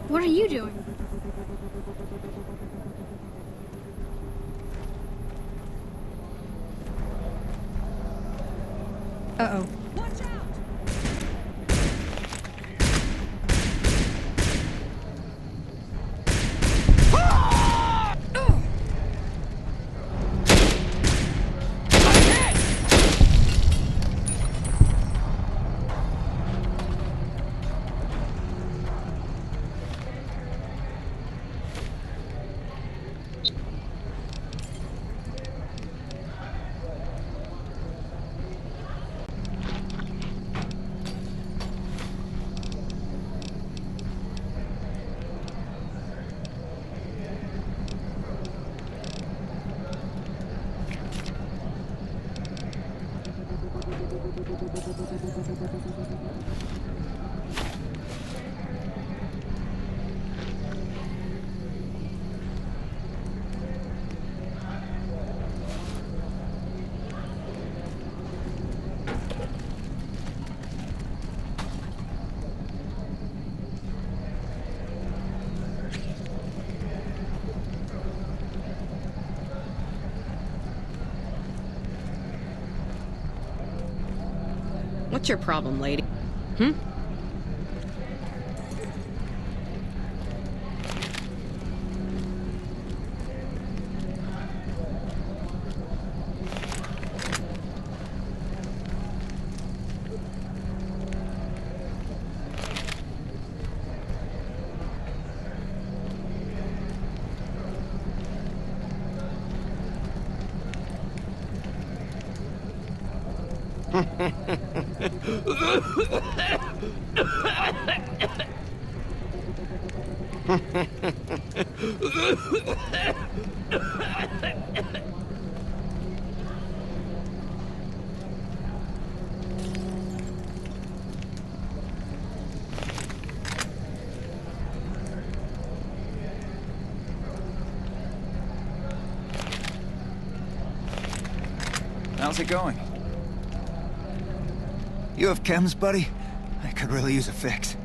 What are you doing? Uh-oh. Watch out! What's your problem, lady? How's it going? You have chems, buddy? I could really use a fix.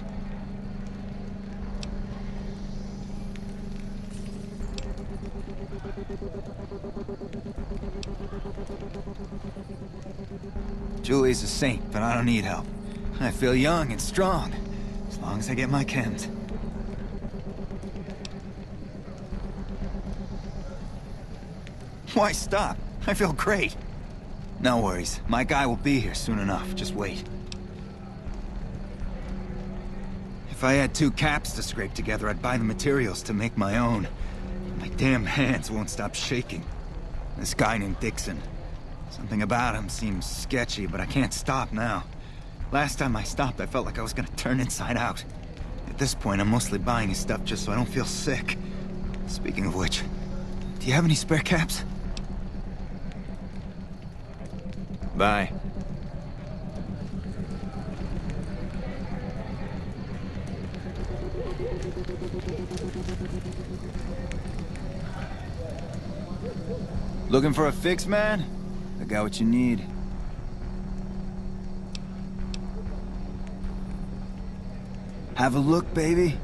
Julie's a saint, but I don't need help. I feel young and strong, as long as I get my chems. Why stop? I feel great. No worries. My guy will be here soon enough. Just wait. If I had 2 caps to scrape together, I'd buy the materials to make my own. My damn hands won't stop shaking. This guy named Dixon. Something about him seems sketchy, but I can't stop now. Last time I stopped, I felt like I was gonna turn inside out. At this point, I'm mostly buying his stuff just so I don't feel sick. Speaking of which, do you have any spare caps? Bye. Looking for a fix, man? I got what you need. Have a look, baby.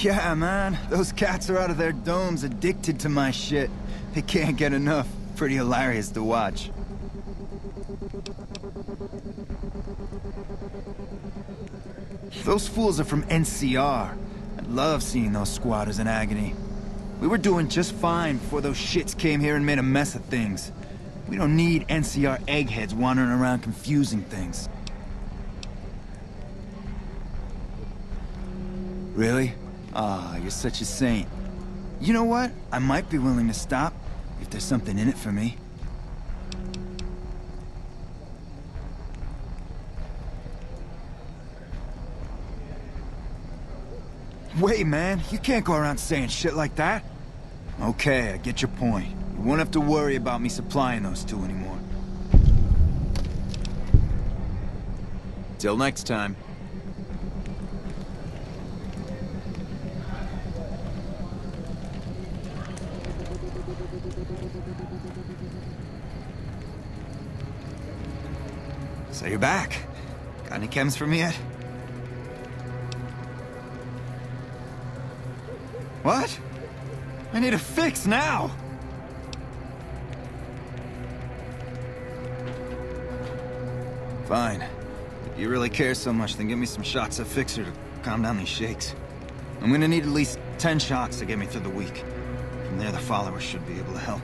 Yeah, man. Those cats are out of their domes addicted to my shit. They can't get enough. Pretty hilarious to watch. Those fools are from NCR. I love seeing those squatters in agony. We were doing just fine before those shits came here and made a mess of things. We don't need NCR eggheads wandering around confusing things. Really? Ah, you're such a saint. You know what? I might be willing to stop, if there's something in it for me. Wait, man, you can't go around saying shit like that. Okay, I get your point. You won't have to worry about me supplying those two anymore. Till next time. So you're back. Got any chems for me yet? What? I need a fix now! Fine. If you really care so much, then give me some shots of Fixer to calm down these shakes. I'm gonna need at least 10 shots to get me through the week. From there, the followers should be able to help.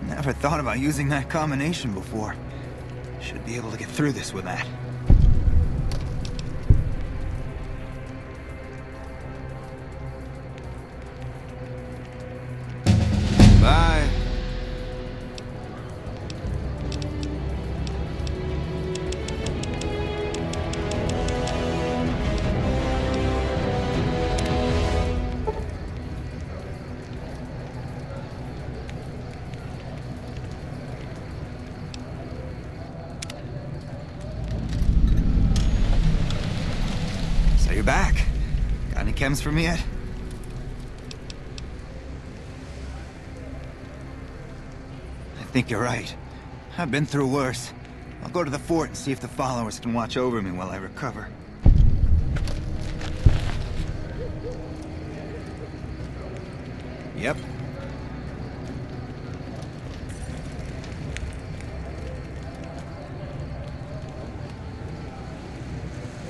Never thought about using that combination before. Should be able to get through this with that. Bye. So you're back. Got any chems for me yet? I think you're right. I've been through worse. I'll go to the fort and see if the followers can watch over me while I recover. Yep.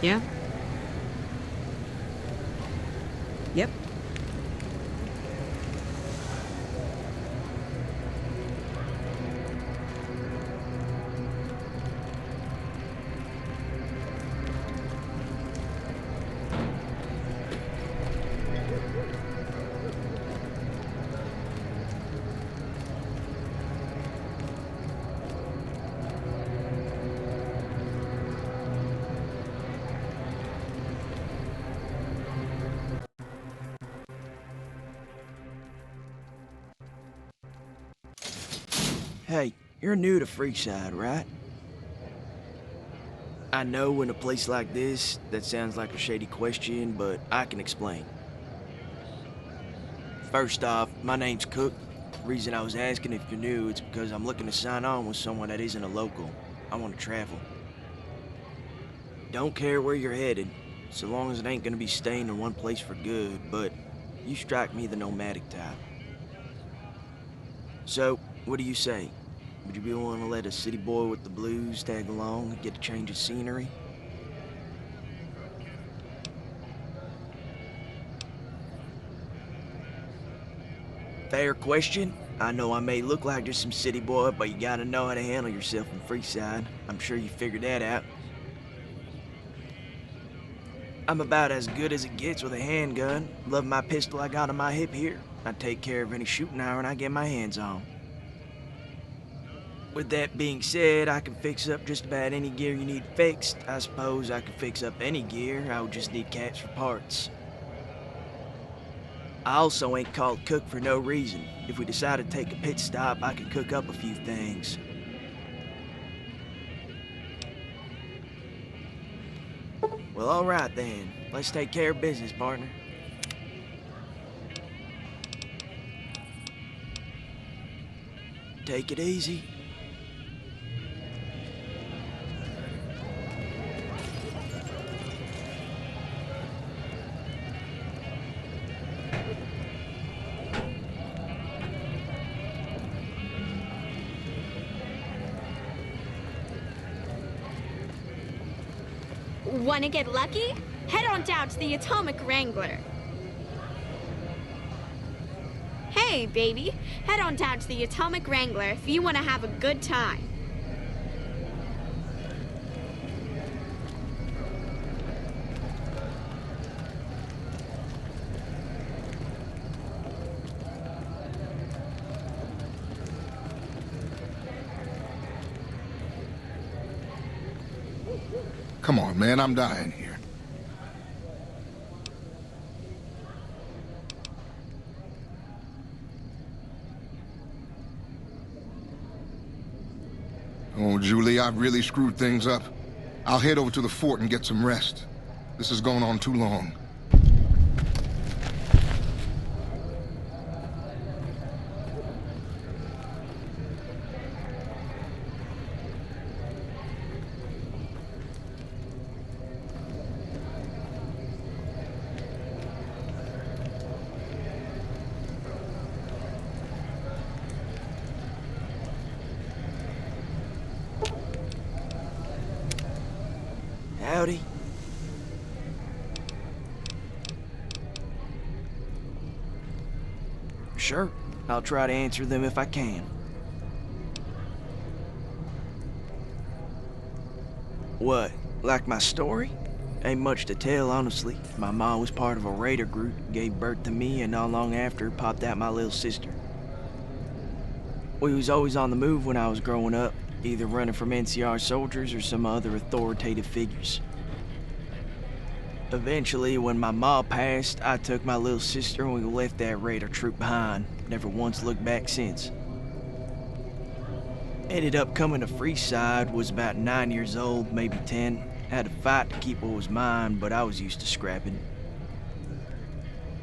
Yeah? Yep. Hey, you're new to Freeside, right? I know in a place like this, that sounds like a shady question, but I can explain. First off, my name's Cook. The reason I was asking if you're new, it's because I'm looking to sign on with someone that isn't a local. I want to travel. Don't care where you're headed, so long as it ain't gonna be staying in one place for good, but you strike me the nomadic type. So, what do you say? Would you be willing to let a city boy with the blues tag along and get a change of scenery? Fair question. I know I may look like just some city boy, but you gotta know how to handle yourself in Freeside. I'm sure you figured that out. I'm about as good as it gets with a handgun. Love my pistol I got on my hip here. I take care of any shooting iron I get my hands on. With that being said, I can fix up just about any gear you need fixed. I suppose I could fix up any gear, I would just need caps for parts. I also ain't called Cook for no reason. If we decide to take a pit stop, I can cook up a few things. Well, alright then. Let's take care of business, partner. Take it easy. Wanna get lucky? Head on down to the Atomic Wrangler. Hey, baby. Head on down to the Atomic Wrangler if you wanna have a good time. Come on, man, I'm dying here. Oh, Julie, I've really screwed things up. I'll head over to the fort and get some rest. This has gone on too long. Howdy. Sure, I'll try to answer them if I can. What, like my story? Ain't much to tell, honestly. My mom was part of a raider group, gave birth to me, and not long after, popped out my little sister. We was always on the move when I was growing up, either running from NCR soldiers or some other authoritative figures. Eventually, when my ma passed, I took my little sister and we left that raider troop behind. Never once looked back since. Ended up coming to Freeside, was about 9 years old, maybe 10. Had to fight to keep what was mine, but I was used to scrapping.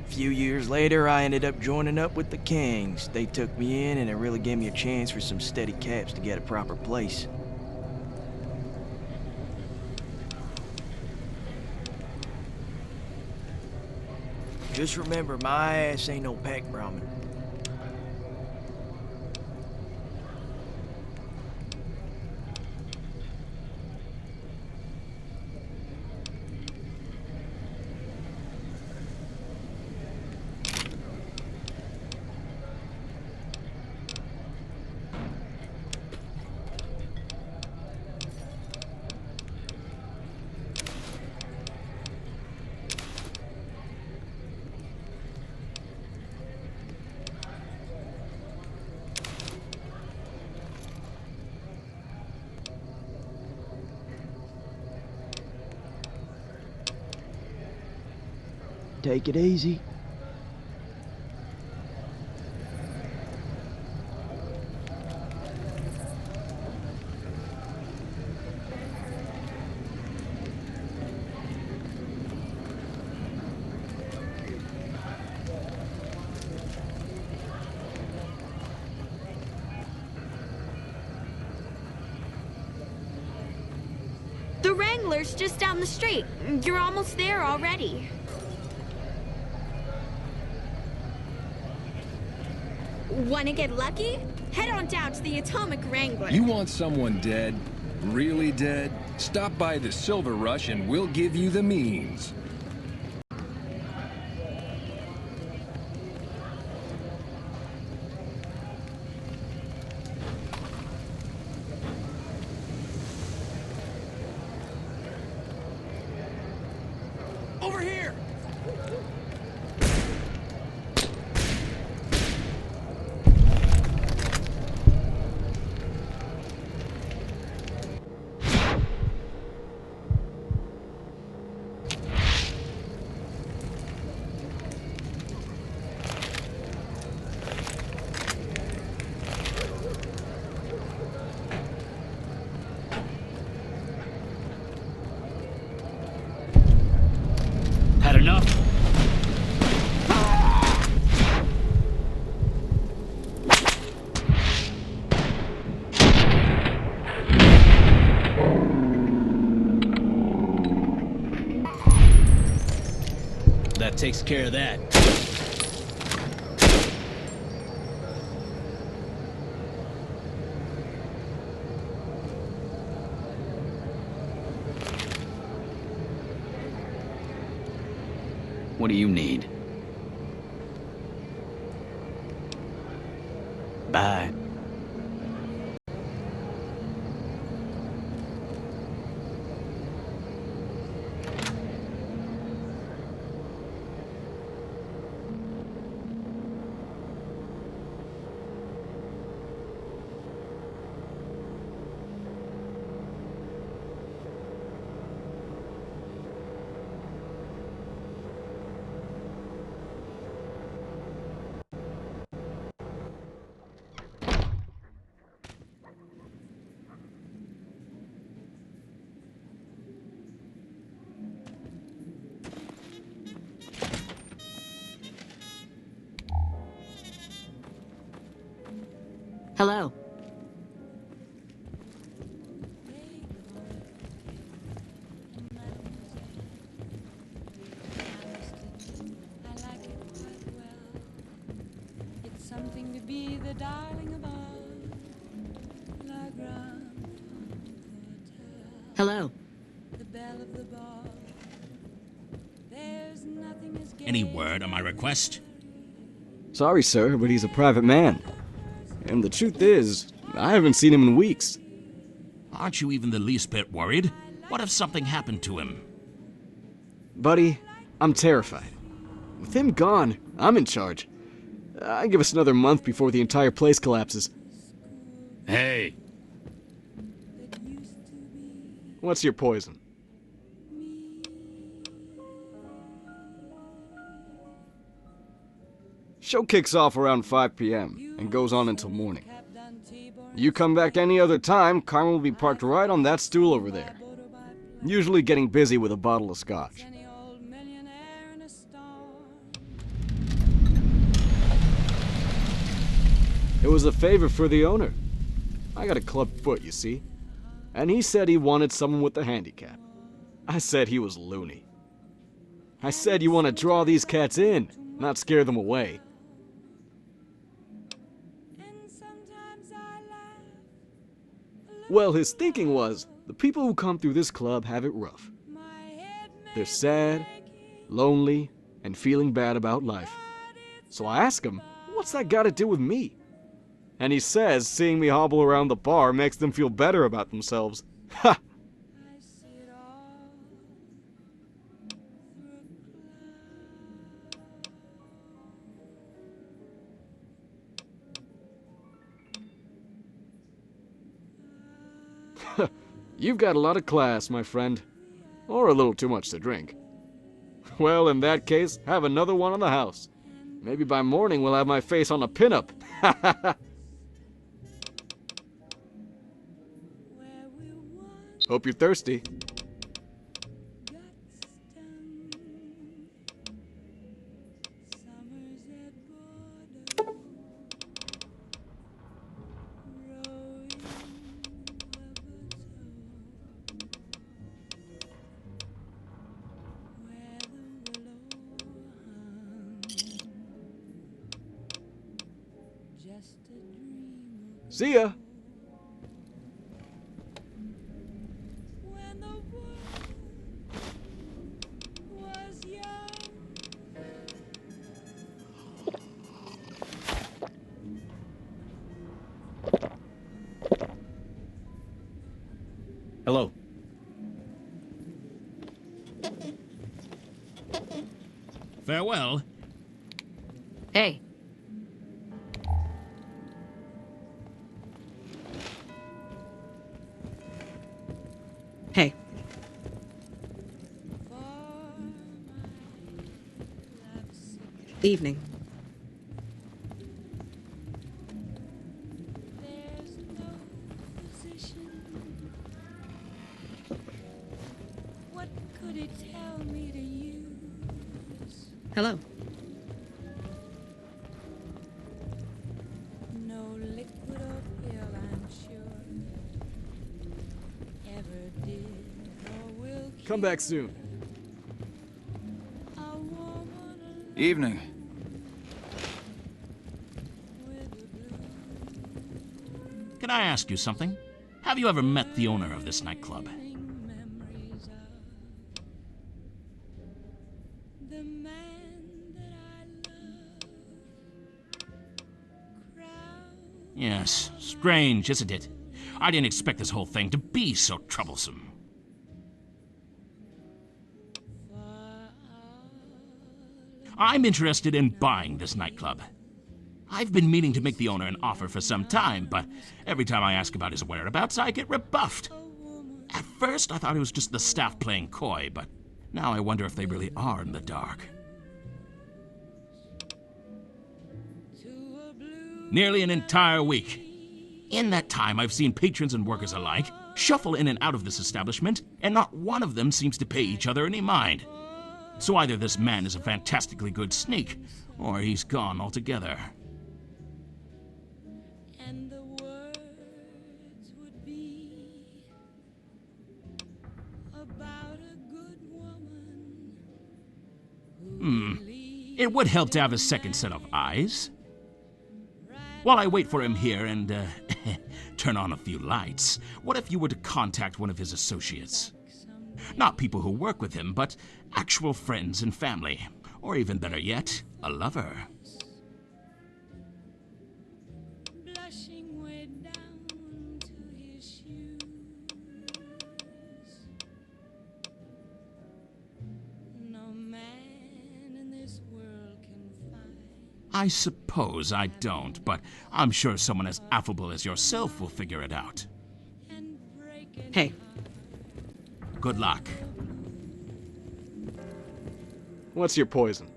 A few years later, I ended up joining up with the Kings. They took me in and it really gave me a chance for some steady caps to get a proper place. Just remember, my ass ain't no pack Brahmin. Take it easy. The Wrangler's just down the street. You're almost there already. Wanna get lucky? Head on down to the Atomic Wrangler. You want someone dead? Really dead? Stop by the Silver Rush and we'll give you the means. Over here! Had enough? That takes care of that. What do you need? Bye. Hello. Something to be the darling of La Grande Hotel. Hello. The belle of the ball. There's nothing as gay Any word on my request? Sorry, sir, but he's a private man. And the truth is, I haven't seen him in weeks. Aren't you even the least bit worried? What if something happened to him? Buddy, I'm terrified. With him gone, I'm in charge. I give us another month before the entire place collapses. Hey, What's your poison? Show kicks off around 5 p.m. and goes on until morning. You come back any other time, Carmen will be parked right on that stool over there. Usually getting busy with a bottle of scotch. any old millionaire in a storm. It was a favor for the owner. I got a club foot, you see. And he said he wanted someone with a handicap. I said he was loony. I said you want to draw these cats in, not scare them away. And sometimes I laugh. Well, his thinking was, the people who come through this club have it rough. My head They're sad, lonely, and feeling bad about life. So I ask him, what's that got to do with me? And he says seeing me hobble around the bar makes them feel better about themselves. Ha! I see it all through a cloud. You've got a lot of class, my friend. Or a little too much to drink. Well, in that case, have another one on the house. Maybe by morning we'll have my face on a pinup. Where we once Hope you're thirsty. got stung. Summers at Bordeaux. Rowing the where the willow hung. Just a dream of See ya. when the world was young. hello. Farewell. Hey. Hey. For my love's Evening. there's no position. What could it tell me to use? Hello. No liquid or pill, I'm sure, ever did or will Come back soon. a woman Evening. Can I ask you something? Have you ever met the owner of this nightclub? The man that I love. Yes, strange, isn't it? I didn't expect this whole thing to be so troublesome. I'm interested in buying this nightclub. I've been meaning to make the owner an offer for some time, but every time I ask about his whereabouts, I get rebuffed. At first, I thought it was just the staff playing coy, but now I wonder if they really are in the dark. Nearly an entire week. In that time, I've seen patrons and workers alike shuffle in and out of this establishment, and not one of them seems to pay each other any mind. So either this man is a fantastically good sneak, or he's gone altogether. And the words would be about a good woman. It would help to have a second set of eyes. While I wait for him here and turn on a few lights, what if you were to contact one of his associates? Not people who work with him, but actual friends and family. Or even better yet, a lover. Blushing way down to his shoes. No man in this world can find. I suppose I don't, but I'm sure someone as affable as yourself will figure it out. Hey, Good luck. What's your poison?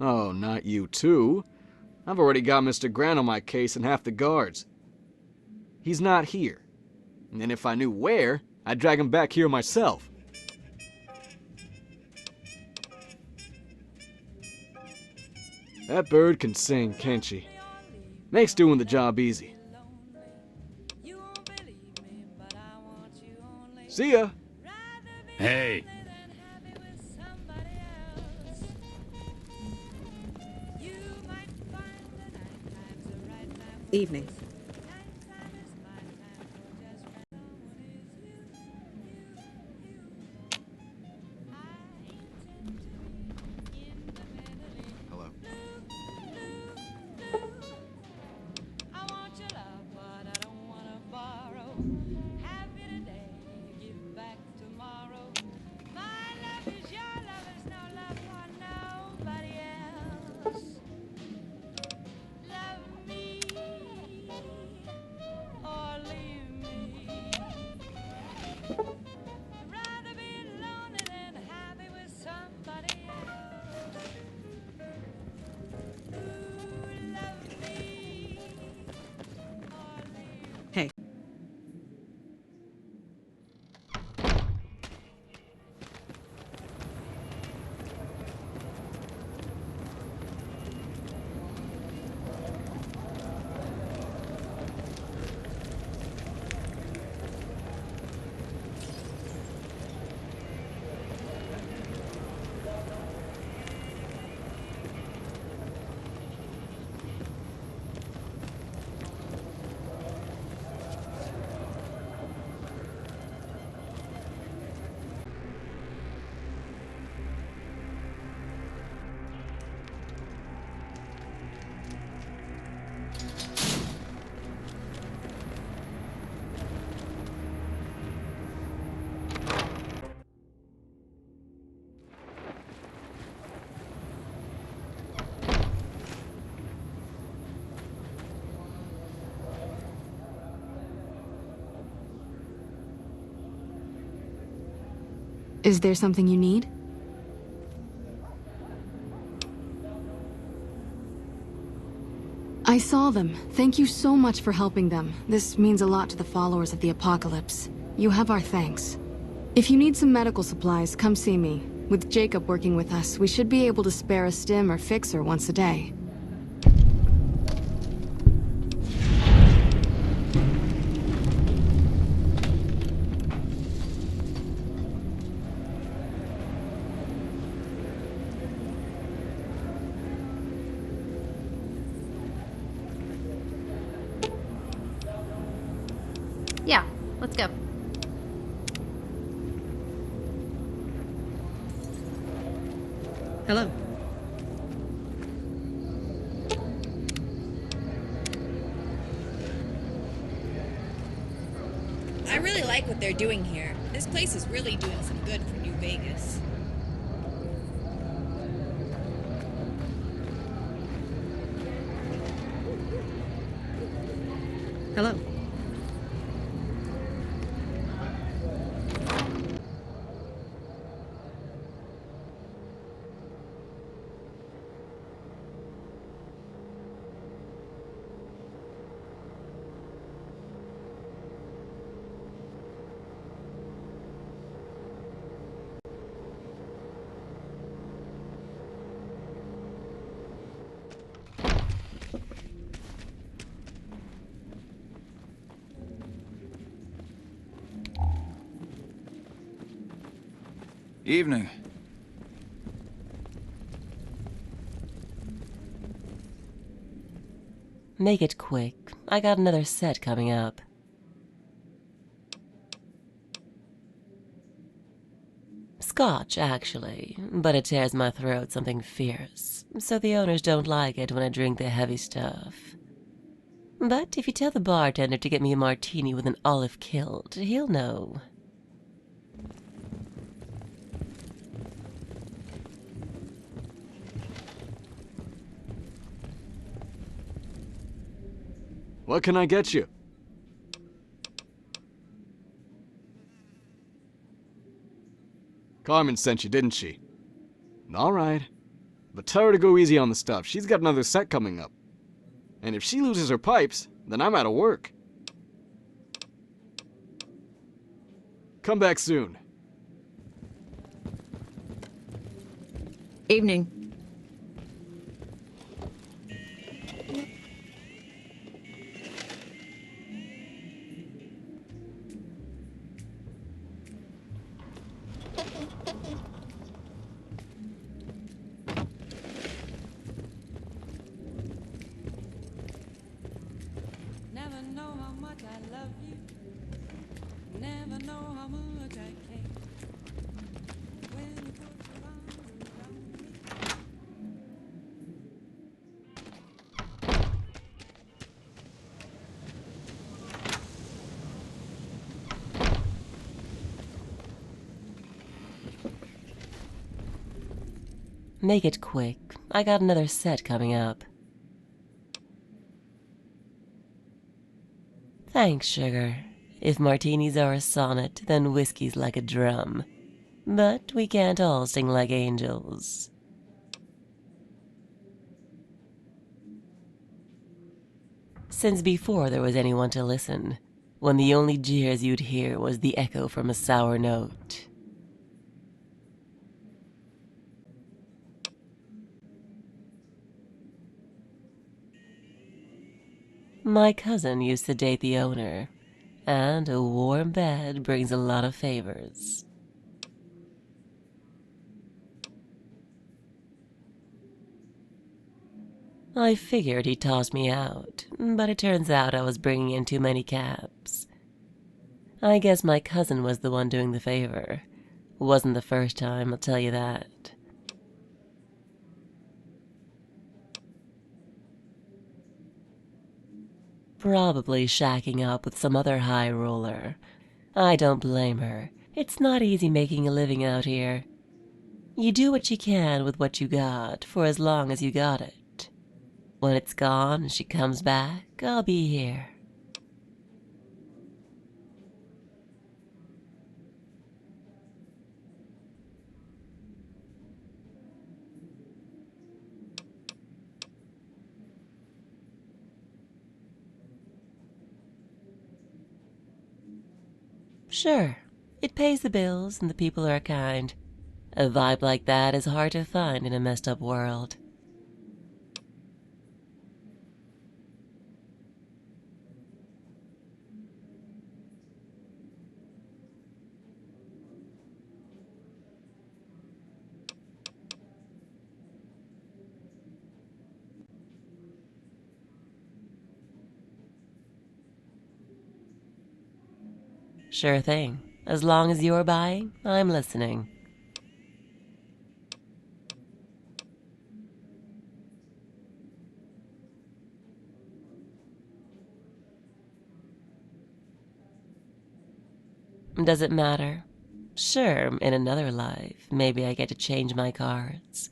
Oh, not you too. I've already got Mr. Grant on my case and half the guards. He's not here. And if I knew where, I'd drag him back here myself. That bird can sing, can't she? Makes doing the job easy. See ya! Hey. evening. Hello. Hey. Is there something you need? I saw them. Thank you so much for helping them. This means a lot to the followers of the Apocalypse. You have our thanks. If you need some medical supplies, come see me. With Jacob working with us, we should be able to spare a stim or fixer once a day. Let's go. Hello. I really like what they're doing here. This place is really doing some good for New Vegas. Hello. Evening. Make it quick. I got another set coming up. Scotch, actually, but it tears my throat something fierce, so the owners don't like it when I drink the heavy stuff. But if you tell the bartender to get me a martini with an olive kilt, he'll know. What can I get you? Carmen sent you, didn't she? Alright. But tell her to go easy on the stuff. She's got another set coming up. And if she loses her pipes, then I'm out of work. Come back soon. Evening. Never know how much I love you. Never know how much I care. When you put your arms around me. Make it quick. I got another set coming up. Thanks, sugar. If martinis are a sonnet, then whiskey's like a drum. But we can't all sing like angels. Since before there was anyone to listen, when the only jeers you'd hear was the echo from a sour note. My cousin used to date the owner, and a warm bed brings a lot of favors. I figured he tossed me out, but it turns out I was bringing in too many caps. I guess my cousin was the one doing the favor. Wasn't the first time, I'll tell you that. Probably shacking up with some other high roller. I don't blame her. It's not easy making a living out here. You do what you can with what you got for as long as you got it. When it's gone and she comes back, I'll be here. Sure, it pays the bills and the people are kind. A vibe like that is hard to find in a messed up world. Sure thing. As long as you're buying, I'm listening. Does it matter? Sure, in another life, maybe I get to change my cards.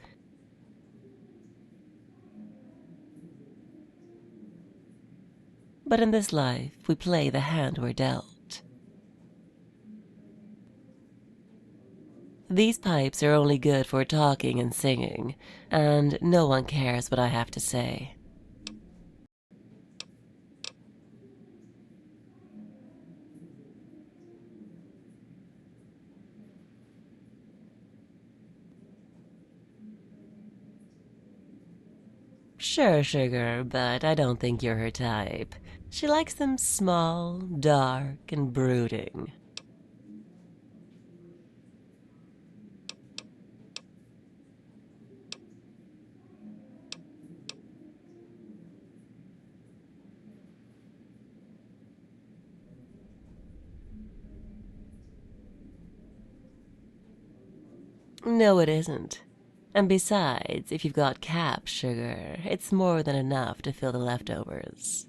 But in this life, we play the hand we're dealt. These pipes are only good for talking and singing, and no one cares what I have to say. Sure, sugar, but I don't think you're her type. She likes them small, dark, and brooding. No, it isn't. And besides, if you've got cap, sugar, it's more than enough to fill the leftovers.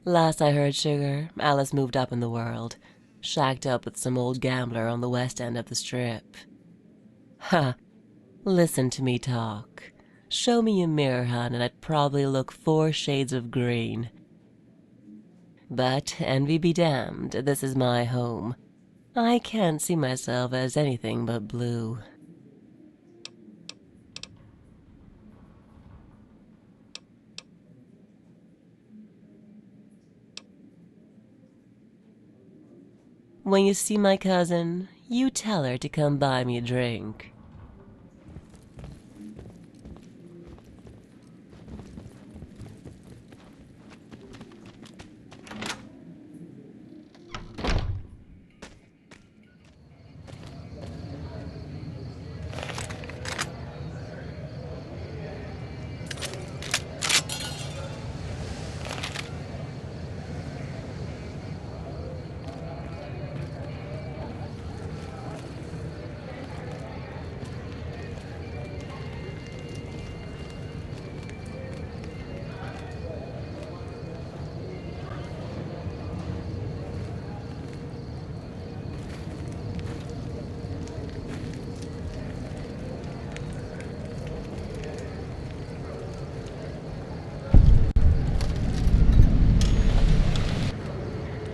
Last I heard, sugar, Alice moved up in the world, shacked up with some old gambler on the west end of the strip. Ha! Listen to me talk. Show me a mirror, hun, and I'd probably look 4 shades of green. But envy be damned, this is my home. I can't see myself as anything but blue. When you see my cousin, you tell her to come buy me a drink.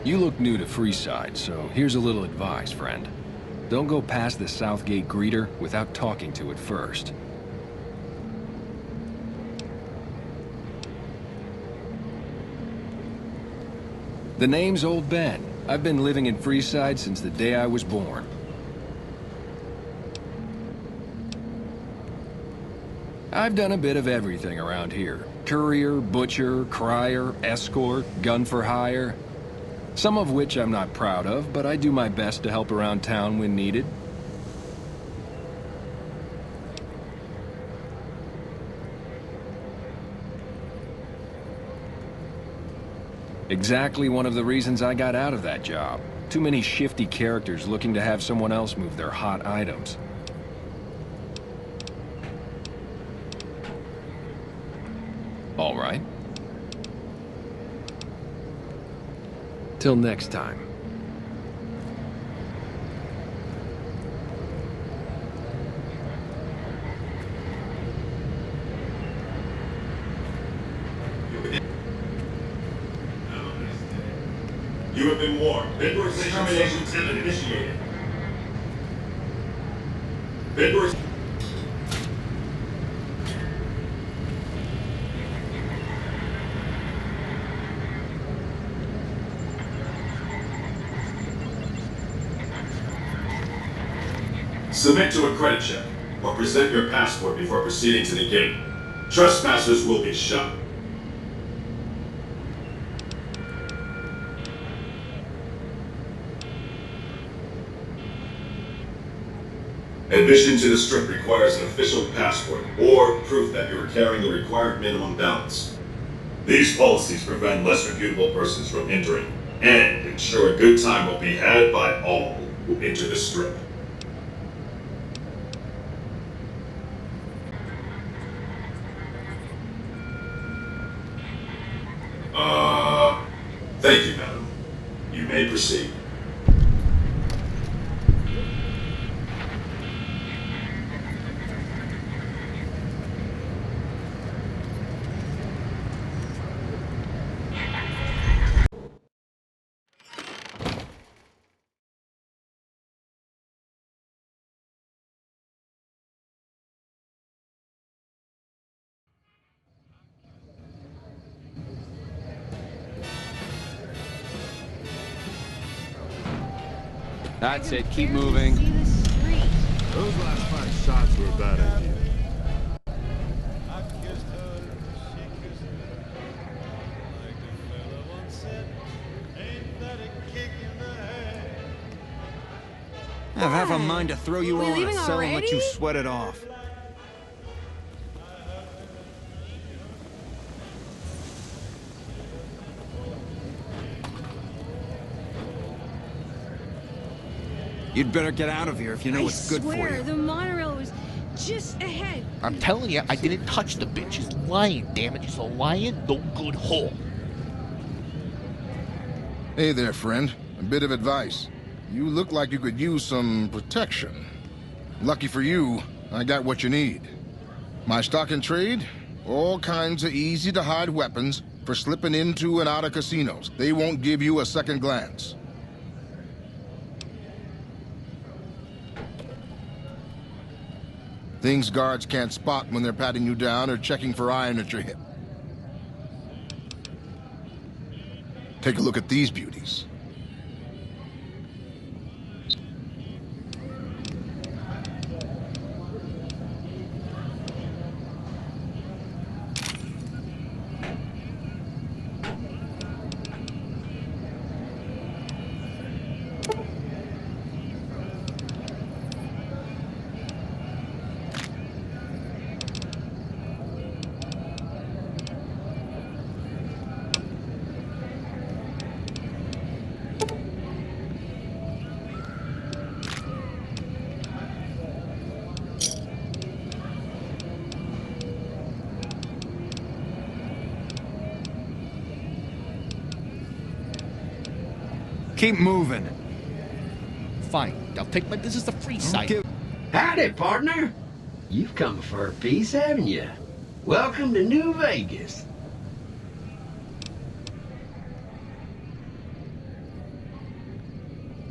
You look new to Freeside, so here's a little advice, friend. Don't go past the Southgate greeter without talking to it first. The name's Old Ben. I've been living in Freeside since the day I was born. I've done a bit of everything around here. Courier, butcher, crier, escort, gun for hire. Some of which I'm not proud of, but I do my best to help around town when needed. Exactly one of the reasons I got out of that job. Too many shifty characters looking to have someone else move their hot items. All right. Till next time. You have been warned. Bidworth termination has been initiated. Bidworth. Submit to a credit check, or present your passport before proceeding to the gate. Trespassers will be shot. Admission to the Strip requires an official passport or proof that you are carrying the required minimum balance. These policies prevent less reputable persons from entering and ensure a good time will be had by all who enter the Strip. Thank you, madam. You may proceed. That's it, keep moving. Those last 5 shots were a bad idea. I have half a mind to throw you all in a leaving cell and let you already? sweat it off. You'd better get out of here if you know what's good for you. The monorail was just ahead. I'm telling you, I didn't touch the bitch. She's lying, damn it. She's a lying, no good whore. Hey there, friend. A bit of advice. You look like you could use some protection. Lucky for you, I got what you need. My stock and trade? All kinds of easy-to-hide weapons for slipping into and out of casinos. They won't give you a second glance. Things guards can't spot when they're patting you down or checking for iron at your hip. Take a look at these beauties. Keep moving. Fine, I'll take my business to free side. Howdy, partner. You've come for a piece, haven't you? Welcome to New Vegas.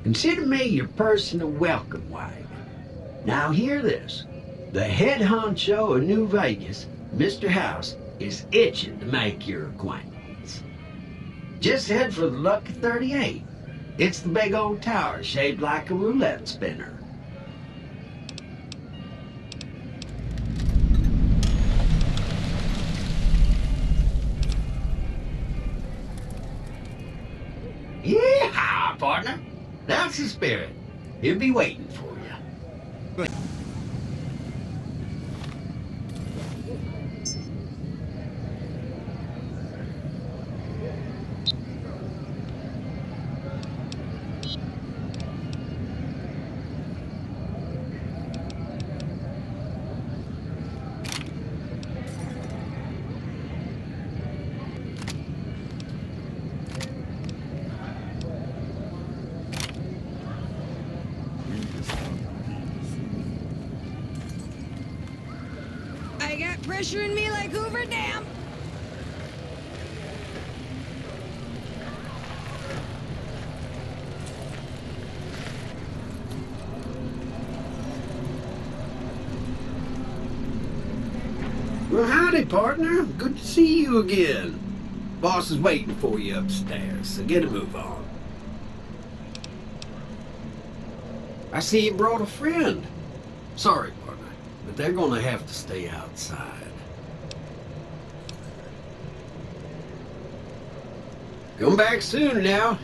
Consider me your personal welcome wagon. Now hear this. The head honcho of New Vegas, Mr. House, is itching to make your acquaintance. Just head for the Lucky 38. It's the big old tower shaped like a roulette spinner. Yeah, partner. That's the spirit. He'll be waiting for you. I got pressure in me like Hoover Dam. Well, howdy, partner. Good to see you again. Boss is waiting for you upstairs, so get a move on. I see you brought a friend. Sorry, partner, but they're gonna have to stay outside. Come back soon now.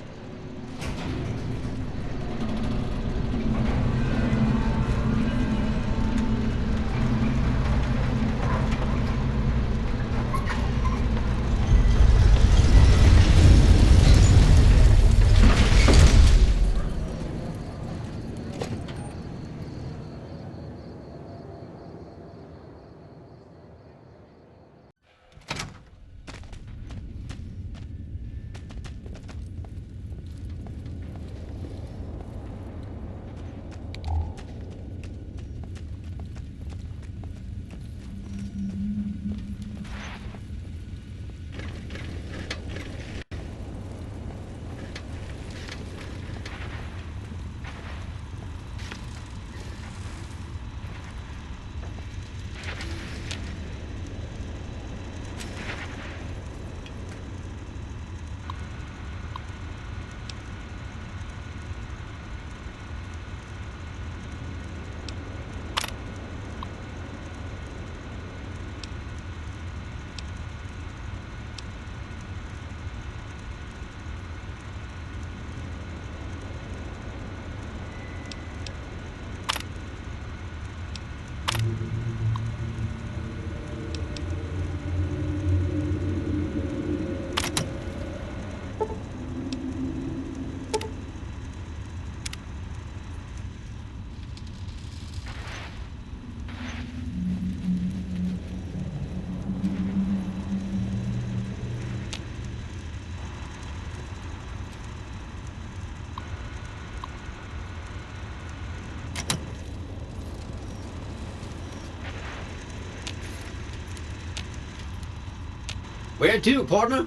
Where to, partner?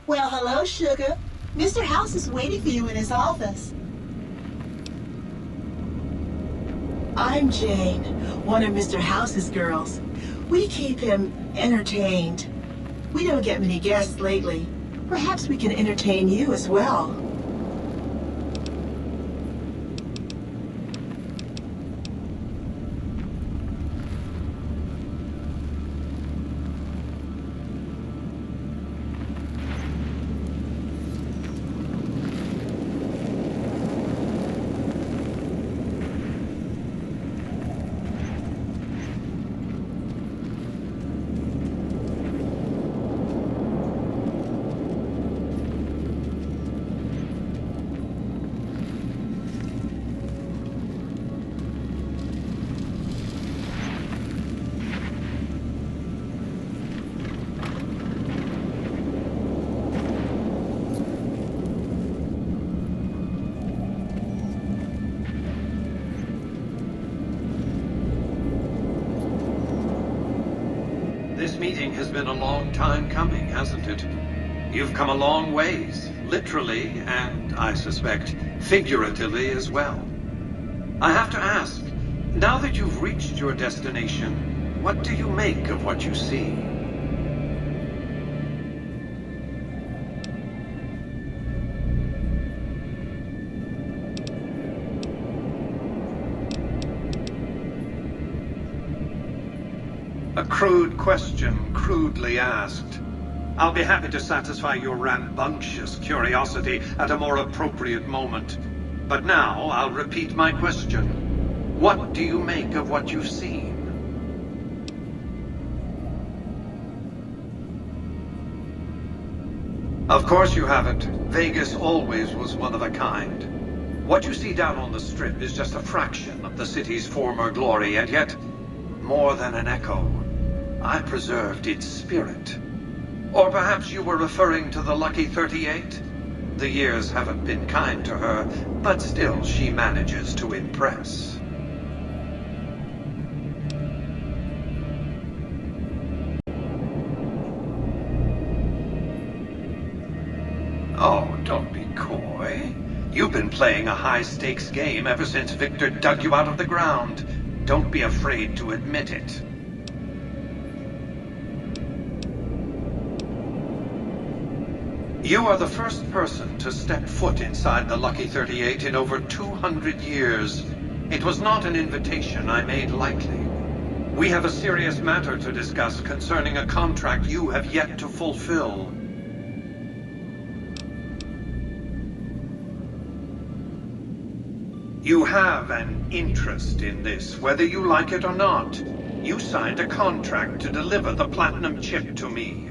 Well, hello, sugar. Mr. House is waiting for you in his office. I'm Jane, one of Mr. House's girls. We keep him entertained. We don't get many guests lately. Perhaps we can entertain you as well. This meeting has been a long time coming, hasn't it? You've come a long ways, literally, and I suspect figuratively as well. I have to ask, now that you've reached your destination, what do you make of what you see? A crude question, crudely asked. I'll be happy to satisfy your rambunctious curiosity at a more appropriate moment. But now I'll repeat my question. What do you make of what you've seen? Of course you haven't. Vegas always was one of a kind. What you see down on the Strip is just a fraction of the city's former glory, and yet, more than an echo, I preserved its spirit. Or perhaps you were referring to the Lucky 38? The years haven't been kind to her, but still she manages to impress. Oh, don't be coy. You've been playing a high-stakes game ever since Victor dug you out of the ground. Don't be afraid to admit it. You are the first person to step foot inside the Lucky 38 in over 200 years. It was not an invitation I made lightly. We have a serious matter to discuss concerning a contract you have yet to fulfill. You have an interest in this, whether you like it or not. You signed a contract to deliver the platinum chip to me.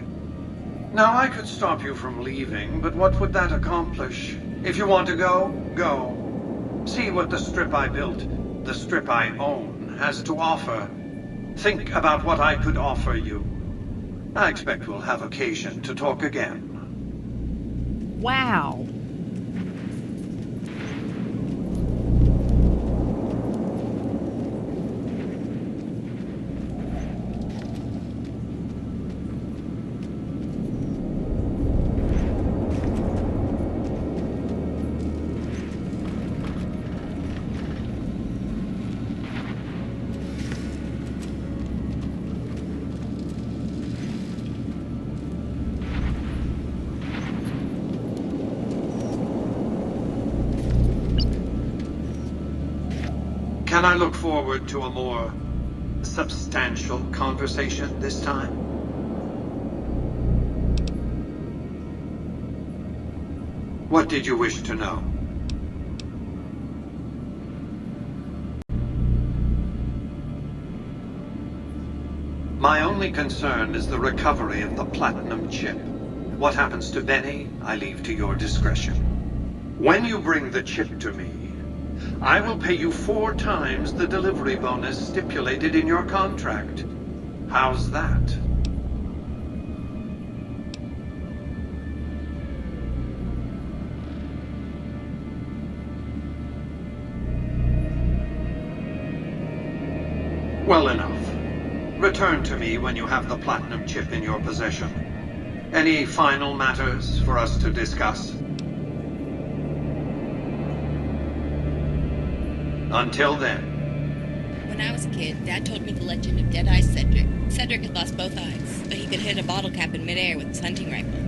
Now, I could stop you from leaving, but what would that accomplish? If you want to go, go. See what the Strip I built, the Strip I own, has to offer. Think about what I could offer you. I expect we'll have occasion to talk again. Wow. Can I look forward to a more substantial conversation this time? What did you wish to know? My only concern is the recovery of the platinum chip. What happens to Benny, I leave to your discretion. When you bring the chip to me, I will pay you 4 times the delivery bonus stipulated in your contract. How's that? Well enough. Return to me when you have the platinum chip in your possession. Any final matters for us to discuss? Until then. When I was a kid, Dad told me the legend of Dead-Eye Cedric. Cedric had lost both eyes, but he could hit a bottle cap in midair with his hunting rifle.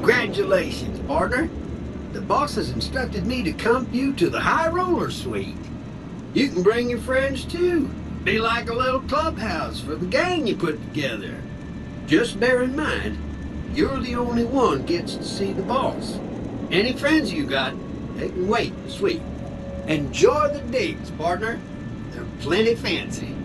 Congratulations, partner. The boss has instructed me to comp you to the High Roller Suite. You can bring your friends too. Be like a little clubhouse for the gang you put together. Just bear in mind, you're the only one gets to see the boss. Any friends you got, they can wait in the suite. Enjoy the digs, partner. They're plenty fancy.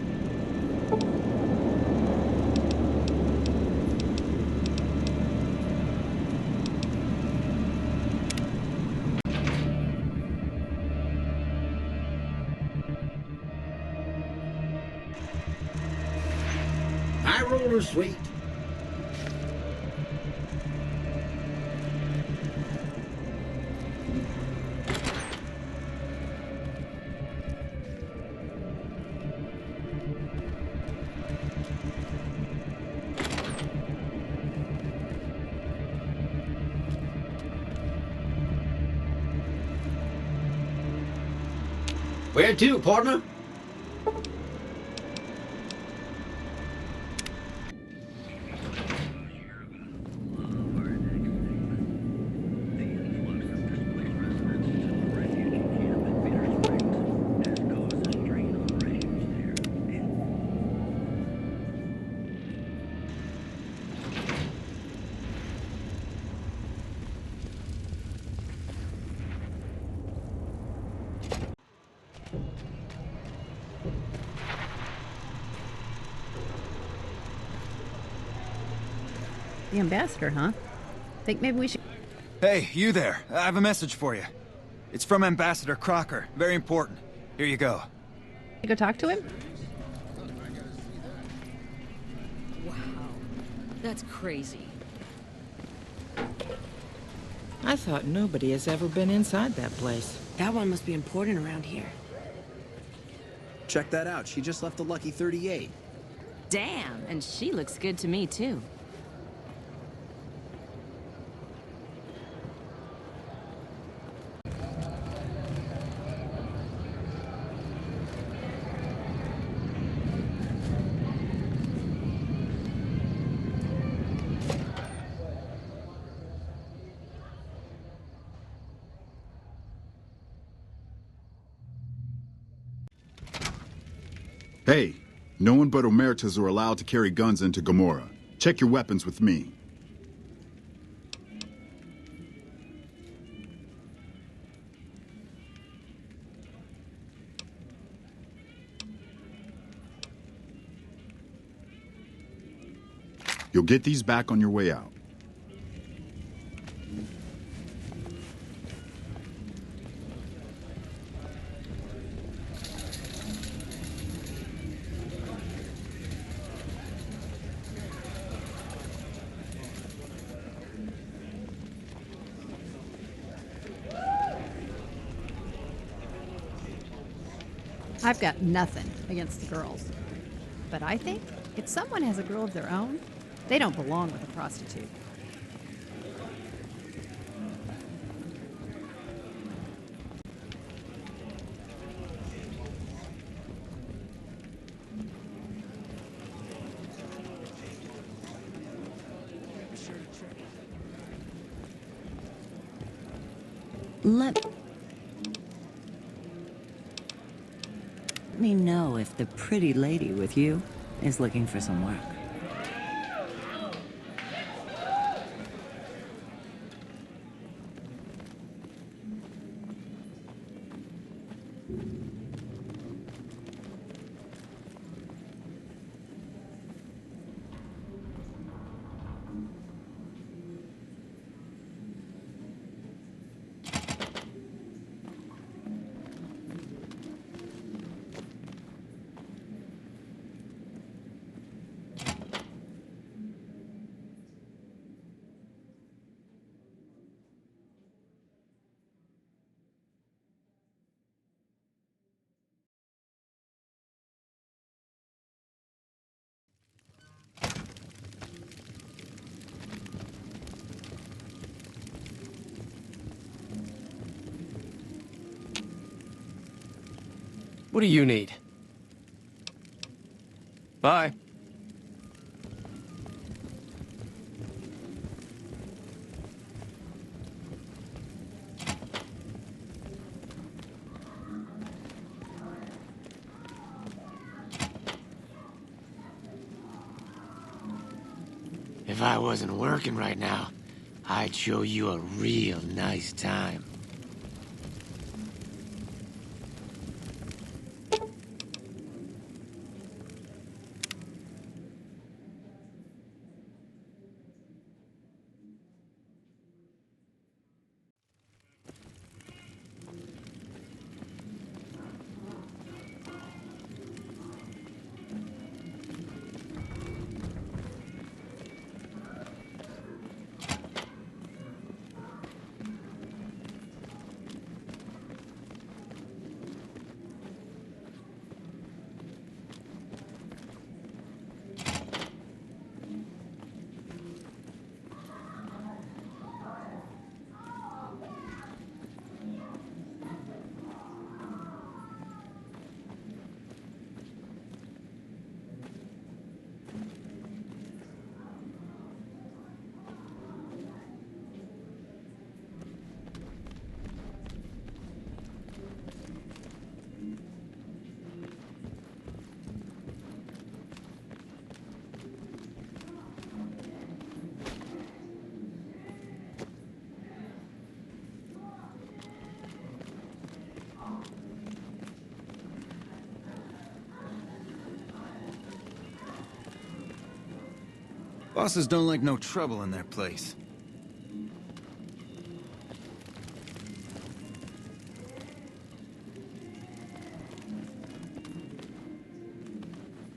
High Roller Suite. Where to, partner? The ambassador, huh? Think maybe we should... Hey, you there. I have a message for you. It's from Ambassador Crocker. Very important. Here you go. go talk to him? Wow. That's crazy. I thought nobody has ever been inside that place. That one must be important around here. Check that out. She just left the Lucky 38. Damn, and she looks good to me, too. Hey, no one but Omertas are allowed to carry guns into Gomorrah. Check your weapons with me. You'll get these back on your way out. I've got nothing against the girls. But I think if someone has a girl of their own, they don't belong with a prostitute. Let me know if the pretty lady with you is looking for some work. What do you need? Bye. If I wasn't working right now, I'd show you a real nice time. Bosses don't like no trouble in their place.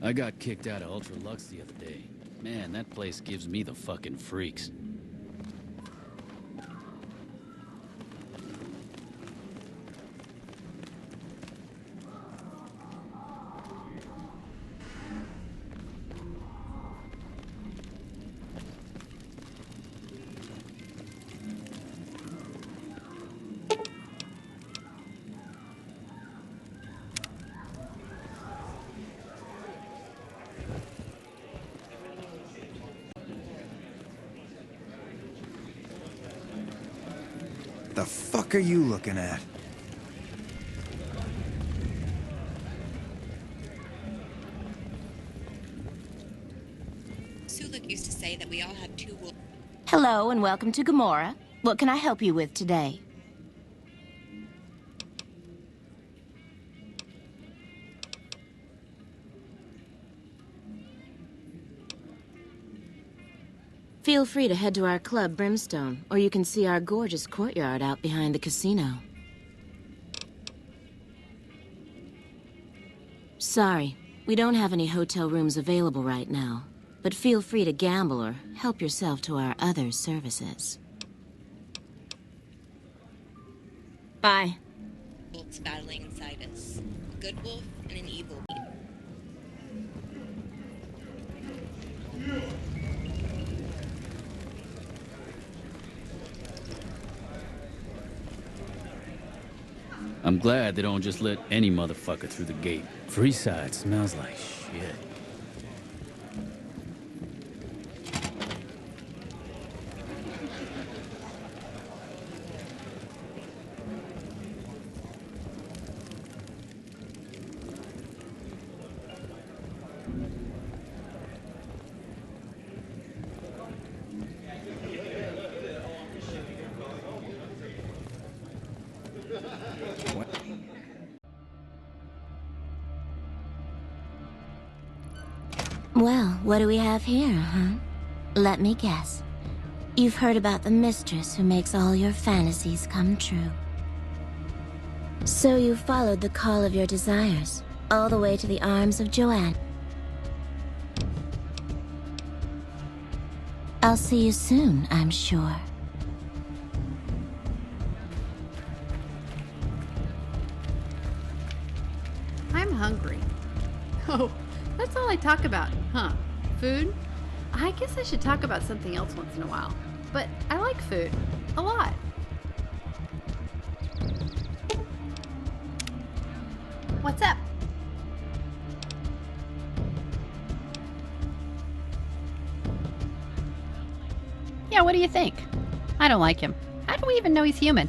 I got kicked out of Ultra Lux the other day. Man, that place gives me the fucking freaks. The fuck are you looking at? Sulik used to say that we all have two wolves. Hello and welcome to Gomorrah. What can I help you with today? Feel free to head to our club, Brimstone, or you can see our gorgeous courtyard out behind the casino. Sorry, we don't have any hotel rooms available right now, but feel free to gamble or help yourself to our other services. Bye. Wolves battling inside us. A good wolf and an evil wolf. I'm glad they don't just let any motherfucker through the gate. Freeside smells like shit. Well, what do we have here, huh? Let me guess. You've heard about the mistress who makes all your fantasies come true. So you followed the call of your desires, all the way to the arms of Joanne. I'll see you soon, I'm sure. I'm hungry. Oh, that's all I talk about, huh? Food? I guess I should talk about something else once in a while. But I like food. A lot. What's up? Yeah, what do you think? I don't like him. How do we even know he's human?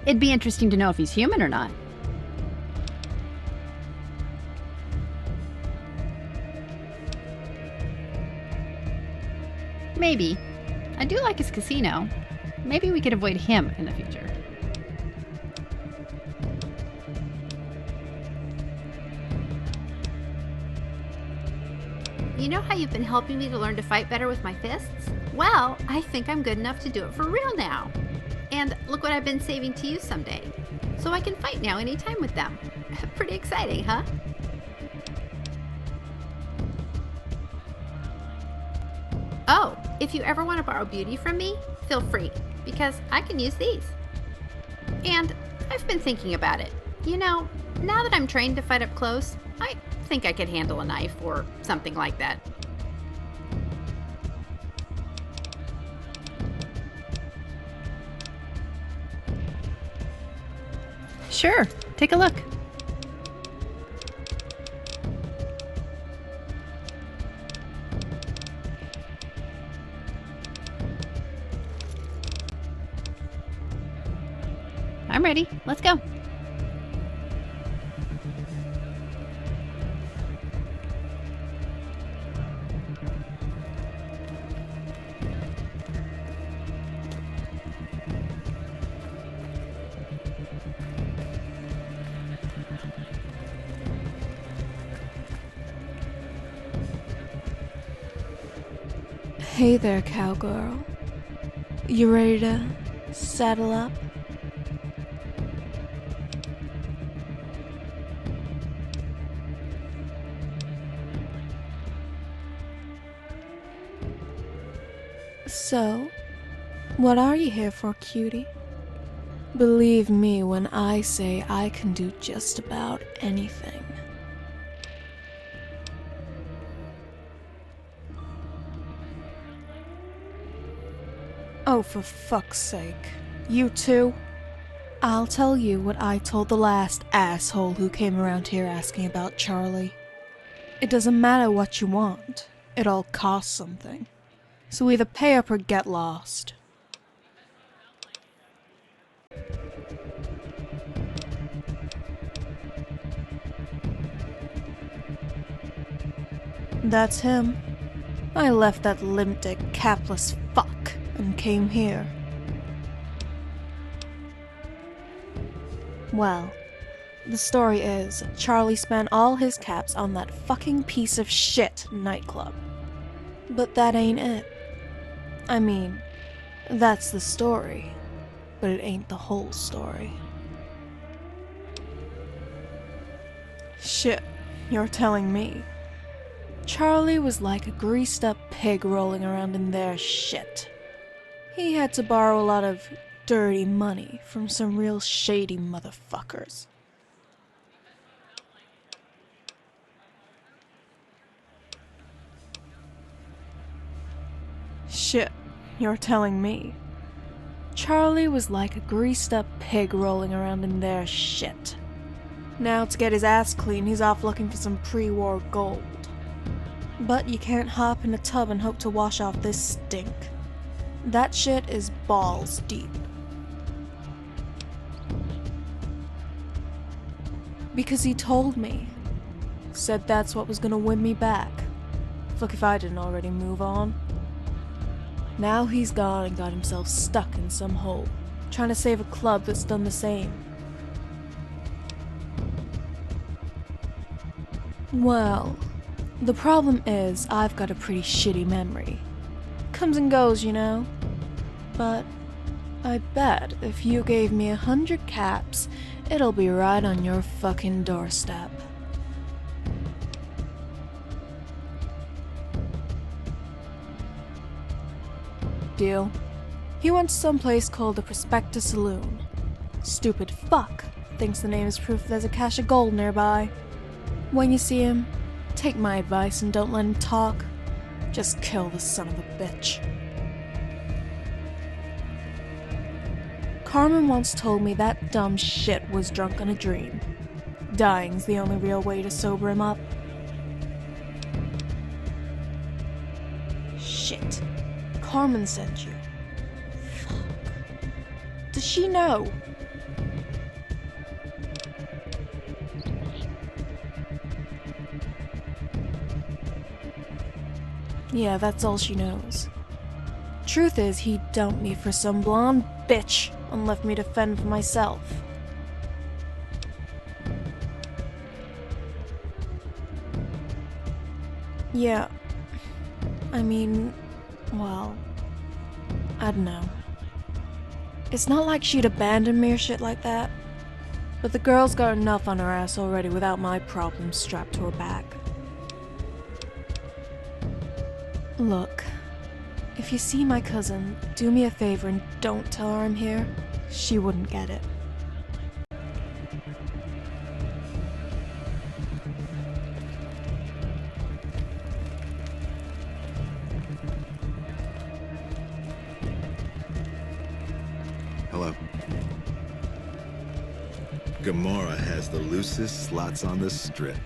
It'd be interesting to know if he's human or not. Maybe. I do like his casino. Maybe we could avoid him in the future. You know how you've been helping me to learn to fight better with my fists? Well, I think I'm good enough to do it for real now. And look what I've been saving to use someday. So I can fight now anytime with them. Pretty exciting, huh? Oh, if you ever want to borrow beauty from me, feel free, because I can use these. And I've been thinking about it. You know, now that I'm trained to fight up close, I think I could handle a knife or something like that. Sure, take a look. I'm ready. Let's go. Hey there, cowgirl. You ready to saddle up? So, what are you here for, cutie? Believe me when I say I can do just about anything. Oh, for fuck's sake. You too? I'll tell you what I told the last asshole who came around here asking about Charlie. It doesn't matter what you want. It all costs something. So either pay up or get lost. That's him. I left that limp-dick capless fuck and came here. Well, the story is, Charlie spent all his caps on that fucking piece of shit nightclub. But that ain't it. I mean, that's the story, but it ain't the whole story. Shit, you're telling me. Charlie was like a greased-up pig rolling around in their shit. He had to borrow a lot of dirty money from some real shady motherfuckers. Shit, you're telling me. Charlie was like a greased-up pig rolling around in their shit. Now to get his ass clean, he's off looking for some pre-war gold. But you can't hop in a tub and hope to wash off this stink. That shit is balls deep. Because he told me. Said that's what was gonna win me back. Fuck if I didn't already move on. Now he's gone and got himself stuck in some hole, trying to save a club that's done the same. Well, the problem is I've got a pretty shitty memory. Comes and goes, you know. But I bet if you gave me 100 caps, it'll be right on your fucking doorstep. Deal. He went to some place called the Prospectus Saloon. Stupid fuck thinks the name is proof there's a cache of gold nearby. When you see him, take my advice and don't let him talk. Just kill the son of a bitch. Carmen once told me that dumb shit was drunk on a dream. Dying's the only real way to sober him up. Shit. Carmen sent you. Fuck. Does she know? Yeah, that's all she knows. Truth is, he dumped me for some blonde bitch and left me to fend for myself. Yeah. I mean, well, I don't know. It's not like she'd abandon me or shit like that. But the girl's got enough on her ass already without my problems strapped to her back. Look, if you see my cousin, do me a favor and don't tell her I'm here. She wouldn't get it. Hello. Gomorrah has the loosest slots on the strip.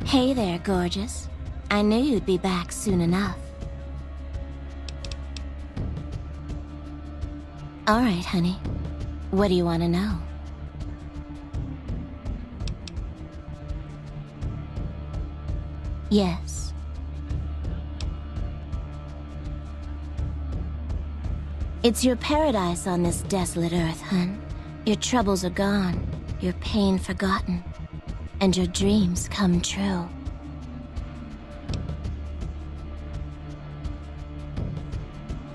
Hey there, gorgeous. I knew you'd be back soon enough. All right, honey. What do you want to know? Yes. It's your paradise on this desolate earth, hun. Your troubles are gone, your pain forgotten, and your dreams come true.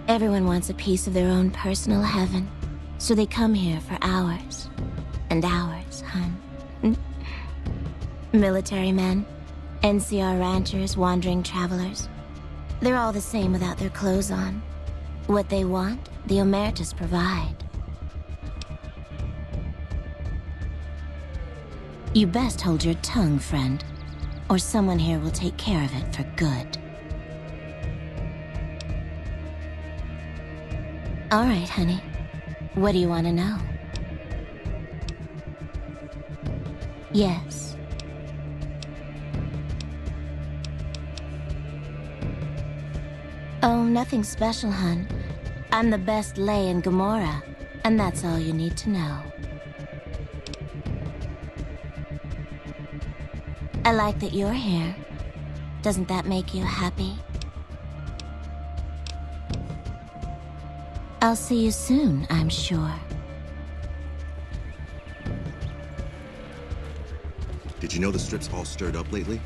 Everyone wants a piece of their own personal heaven, so they come here for hours and hours, hun. Military men, NCR ranchers, wandering travelers. They're all the same without their clothes on. What they want, the Omertas provide. You best hold your tongue, friend, or someone here will take care of it for good. All right, honey. What do you want to know? Yes. Oh, nothing special, hun. I'm the best lay in Gomorrah, and that's all you need to know. I like that you're here. Doesn't that make you happy? I'll see you soon, I'm sure. Did you know the strip's all stirred up lately?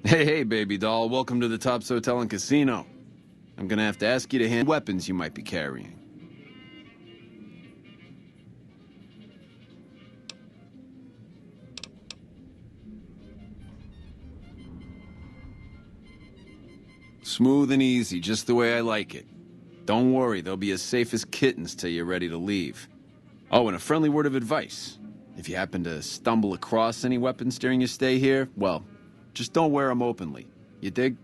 Hey, baby doll. Welcome to the Tops Hotel and Casino. I'm gonna have to ask you to hand weapons you might be carrying. Smooth and easy, just the way I like it. Don't worry, they'll be as safe as kittens till you're ready to leave. Oh, and a friendly word of advice. If you happen to stumble across any weapons during your stay here, well, just don't wear them openly. You dig?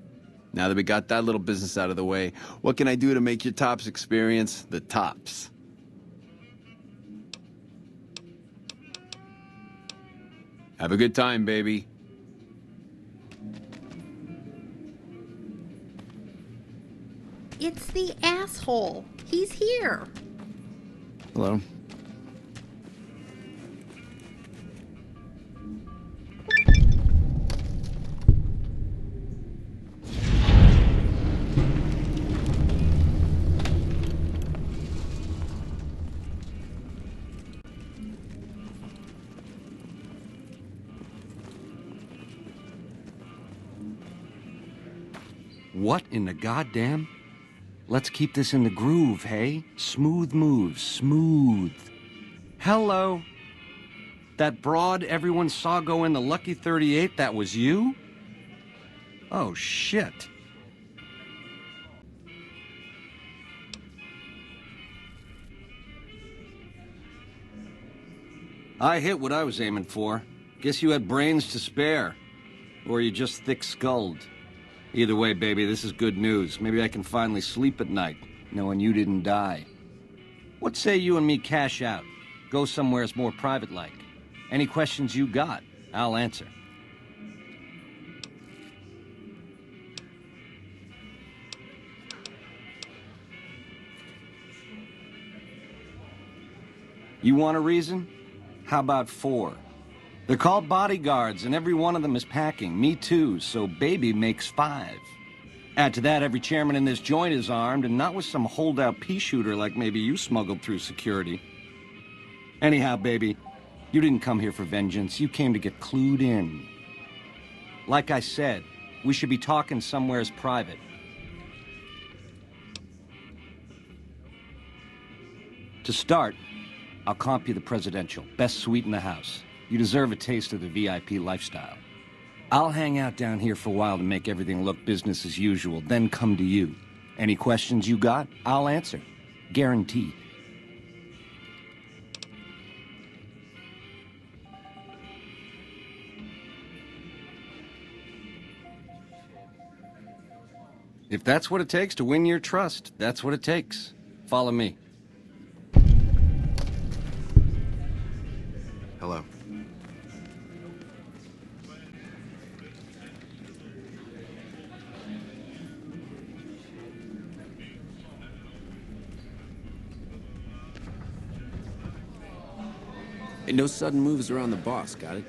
Now that we got that little business out of the way, what can I do to make your Tops experience the tops? Have a good time, baby. It's the asshole. He's here. Hello. What in the goddamn? Let's keep this in the groove, hey? Smooth moves, smooth. Hello? That broad everyone saw go in the Lucky 38, that was you? Oh, shit. I hit what I was aiming for. Guess you had brains to spare. Or you just thick-skulled. Either way, baby, this is good news. Maybe I can finally sleep at night, knowing you didn't die. What say you and me cash out? Go somewheres more private-like. Any questions you got, I'll answer. You want a reason? How about 4? They're called bodyguards, and every one of them is packing. Me too, so baby makes 5. Add to that, every chairman in this joint is armed, and not with some holdout pea shooter like maybe you smuggled through security. Anyhow, baby, you didn't come here for vengeance. You came to get clued in. Like I said, we should be talking somewheres private. To start, I'll comp you the presidential. Best suite in the house. You deserve a taste of the VIP lifestyle. I'll hang out down here for a while to make everything look business as usual, then come to you. Any questions you got, I'll answer. Guaranteed. If that's what it takes to win your trust, that's what it takes. Follow me. Hello. Hey, no sudden moves around the boss, got it?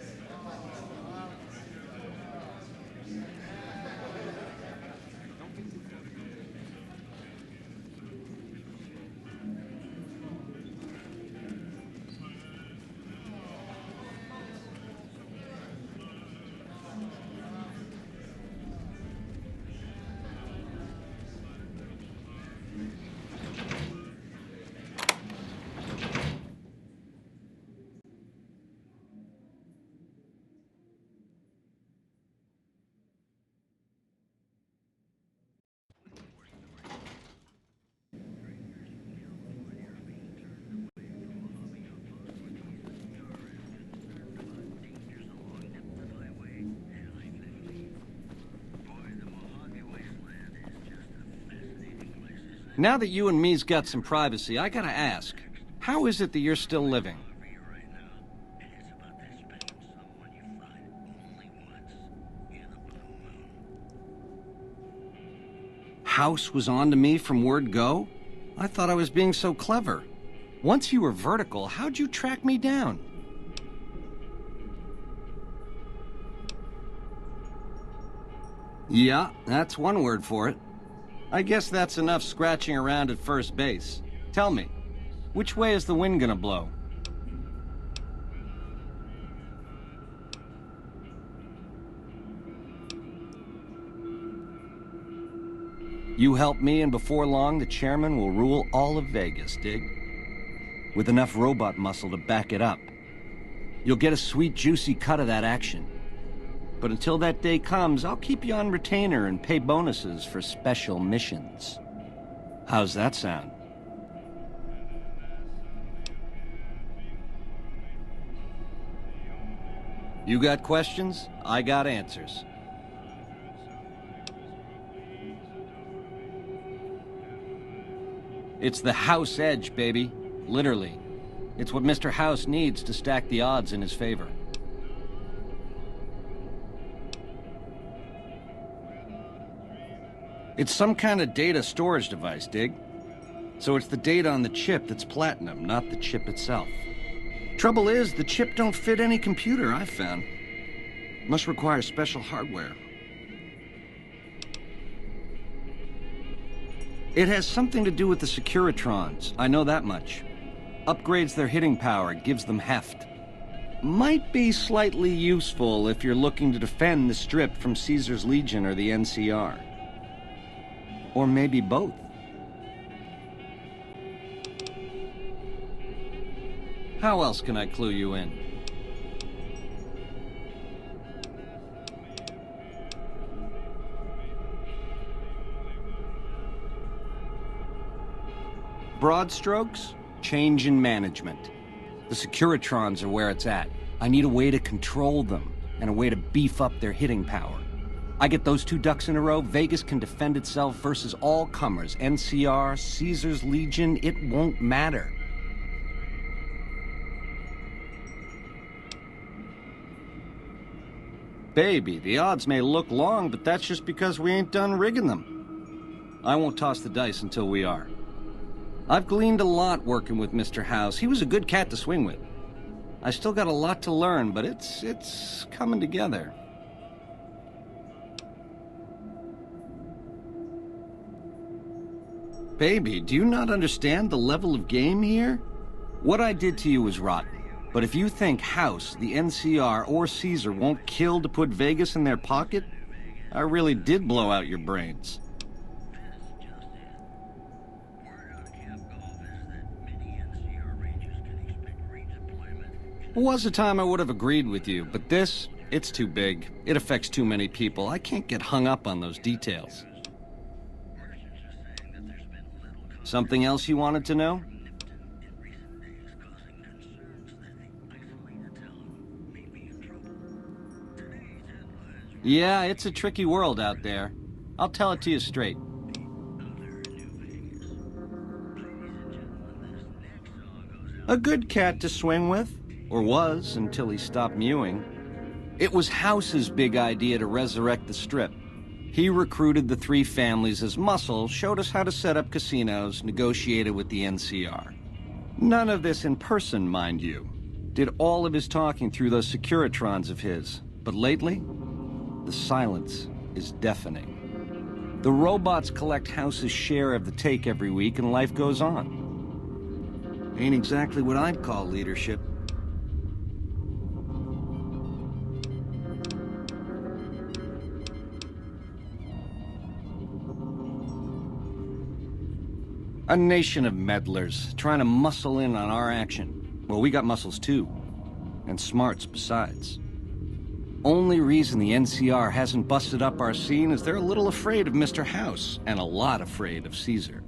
Now that you and me's got some privacy, I gotta ask, how is it that you're still living? House was on to me from word go? I thought I was being so clever. Once you were vertical, how'd you track me down? Yeah, that's one word for it. I guess that's enough scratching around at first base. Tell me, which way is the wind gonna blow? You help me, and before long, the chairman will rule all of Vegas, dig? With enough robot muscle to back it up. You'll get a sweet, juicy cut of that action. But until that day comes, I'll keep you on retainer and pay bonuses for special missions. How's that sound? You got questions? I got answers. It's the House edge, baby. Literally. It's what Mr. House needs to stack the odds in his favor. It's some kind of data storage device, dig? So it's the data on the chip that's platinum, not the chip itself. Trouble is, the chip don't fit any computer I've found. Must require special hardware. It has something to do with the Securitrons, I know that much. Upgrades their hitting power, gives them heft. Might be slightly useful if you're looking to defend the Strip from Caesar's Legion or the NCR. Or maybe both. How else can I clue you in? Broad strokes, change in management. The Securitrons are where it's at. I need a way to control them, and a way to beef up their hitting power. I get those two ducks in a row, Vegas can defend itself versus all comers. NCR, Caesar's Legion, it won't matter. Baby, the odds may look long, but that's just because we ain't done rigging them. I won't toss the dice until we are. I've gleaned a lot working with Mr. House. He was a good cat to swing with. I still got a lot to learn, but it's coming together. Baby, do you not understand the level of game here? What I did to you was rotten. But if you think House, the NCR, or Caesar won't kill to put Vegas in their pocket, I really did blow out your brains. Was a time I would have agreed with you, but this, it's too big. It affects too many people. I can't get hung up on those details. Something else you wanted to know? Yeah, it's a tricky world out there. I'll tell it to you straight. A good cat to swing with. Or was, until he stopped mewing. It was House's big idea to resurrect the Strip. He recruited the three families as muscle, showed us how to set up casinos, negotiated with the NCR. None of this in person, mind you. Did all of his talking through those Securitrons of his. But lately, the silence is deafening. The robots collect House's share of the take every week, and life goes on. Ain't exactly what I'd call leadership. A nation of meddlers, trying to muscle in on our action. Well, we got muscles too. And smarts besides. Only reason the NCR hasn't busted up our scene is they're a little afraid of Mr. House, and a lot afraid of Caesar.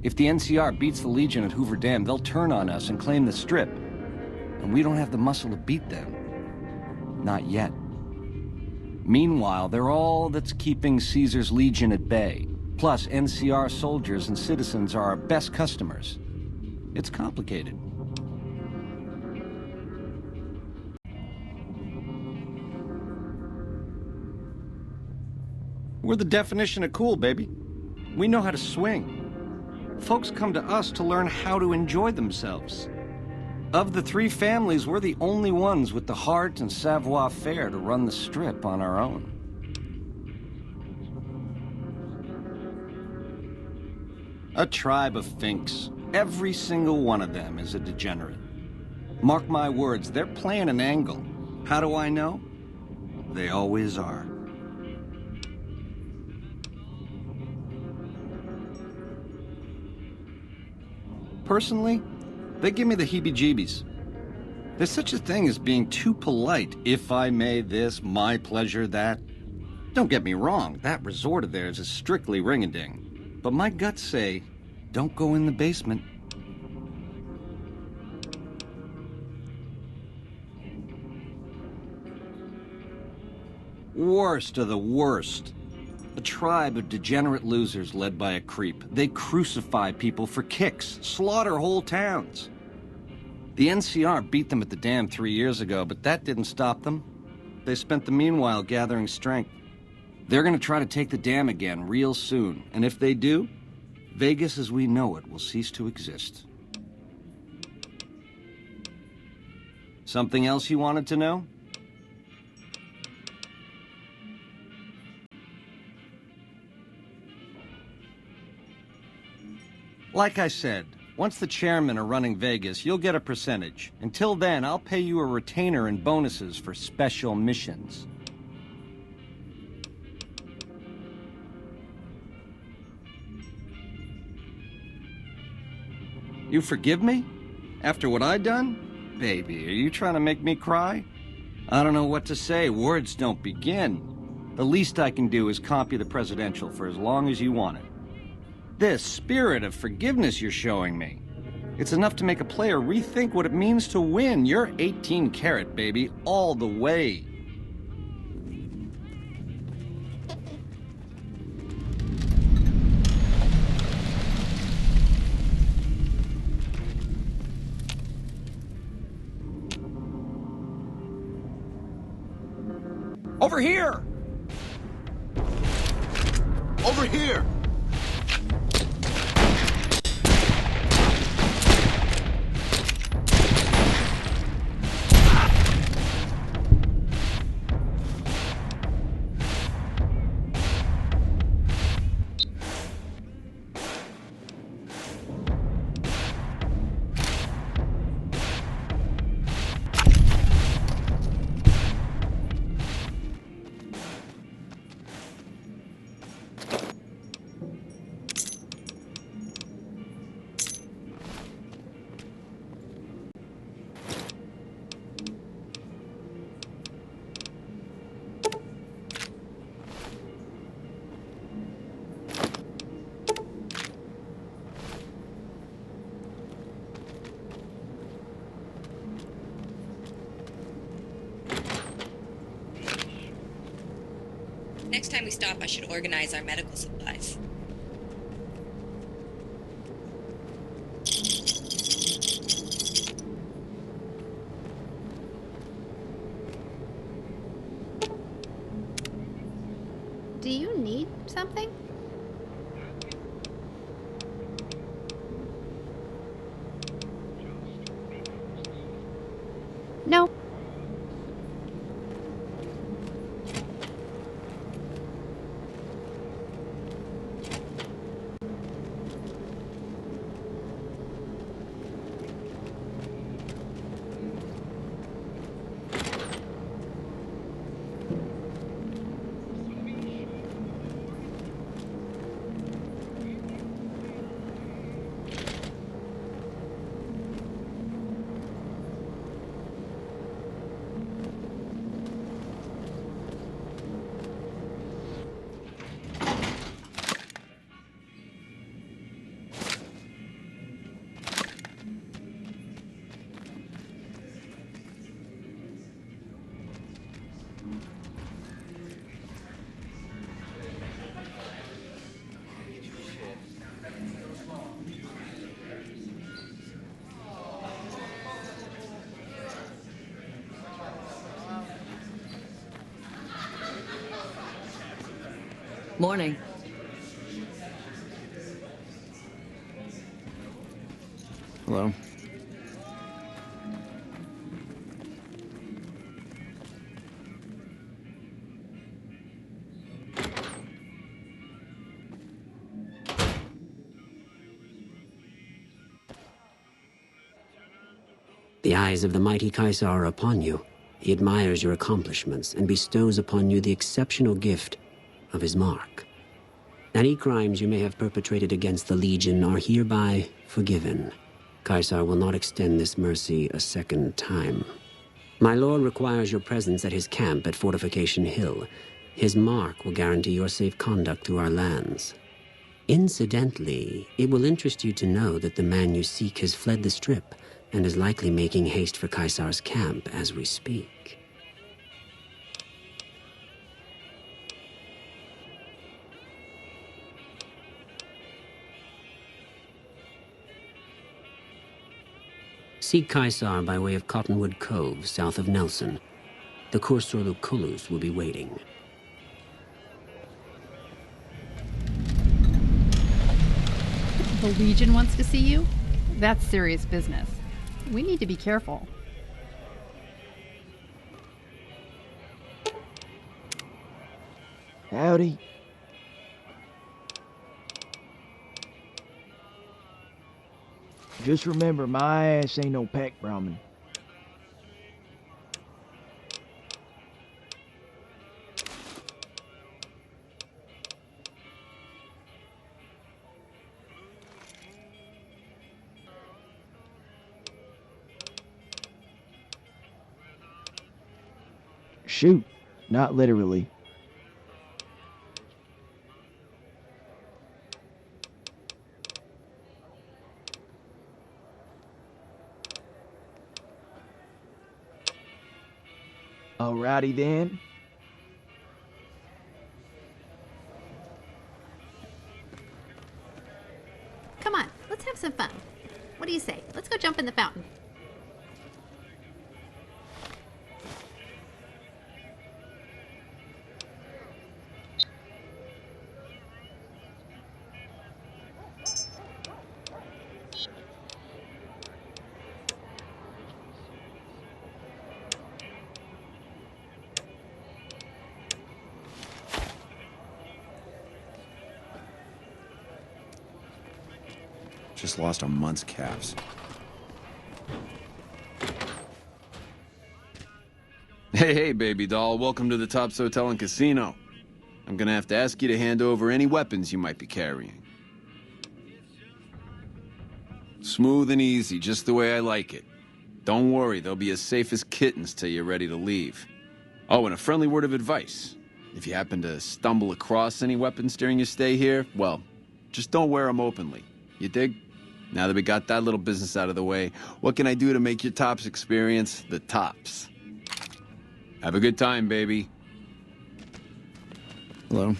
If the NCR beats the Legion at Hoover Dam, they'll turn on us and claim the Strip. And we don't have the muscle to beat them. Not yet. Meanwhile, they're all that's keeping Caesar's Legion at bay. Plus, NCR soldiers and citizens are our best customers. It's complicated. We're the definition of cool, baby. We know how to swing. Folks come to us to learn how to enjoy themselves. Of the three families, we're the only ones with the heart and savoir-faire to run the Strip on our own. A tribe of finks. Every single one of them is a degenerate. Mark my words, they're playing an angle. How do I know? They always are. personally, they give me the heebie-jeebies. There's such a thing as being too polite. If I may this, my pleasure that. Don't get me wrong, that resort of theirs is strictly ring-a-ding. But my guts say, don't go in the basement. Worst of the worst. A tribe of degenerate losers led by a creep. They crucify people for kicks, slaughter whole towns. The NCR beat them at the dam 3 years ago, but that didn't stop them. They spent the meanwhile gathering strength. They're gonna try to take the dam again real soon, and if they do, Vegas as we know it will cease to exist. Something else you wanted to know? Like I said, once the chairmen are running Vegas, you'll get a percentage. Until then, I'll pay you a retainer and bonuses for special missions. You forgive me? After what I done? Baby, are you trying to make me cry? I don't know what to say. Words don't begin. The least I can do is comp you the presidential for as long as you want it. This spirit of forgiveness you're showing me, it's enough to make a player rethink what it means to win. You're 18 karat, baby, all the way. Over here! Over here! Next time we stop, I should organize our medical supplies. Do you need something? No. Morning. Hello. The eyes of the mighty Kaisar are upon you. He admires your accomplishments and bestows upon you the exceptional gift of his mark. Any crimes you may have perpetrated against the Legion are hereby forgiven. Caesar will not extend this mercy a second time. My lord requires your presence at his camp at Fortification Hill. His mark will guarantee your safe conduct through our lands. Incidentally, it will interest you to know that the man you seek has fled the Strip and is likely making haste for Caesar's camp as we speak. Seek Caesar by way of Cottonwood Cove, south of Nelson. The Cursor Lucullus will be waiting. The Legion wants to see you? That's serious business. We need to be careful. Howdy. Just remember, my ass ain't no pack Brahmin. Shoot, not literally. Alrighty then. Come on, let's have some fun. What do you say? Let's go jump in the fountain. Just lost a month's calves. Hey, baby doll. Welcome to the Tops Hotel and Casino. I'm gonna have to ask you to hand over any weapons you might be carrying. Smooth and easy, just the way I like it. Don't worry, they'll be as safe as kittens till you're ready to leave. Oh, and a friendly word of advice. If you happen to stumble across any weapons during your stay here, well, just don't wear them openly. You dig? Now that we got that little business out of the way, what can I do to make your Tops experience the tops? Have a good time, baby. Hello.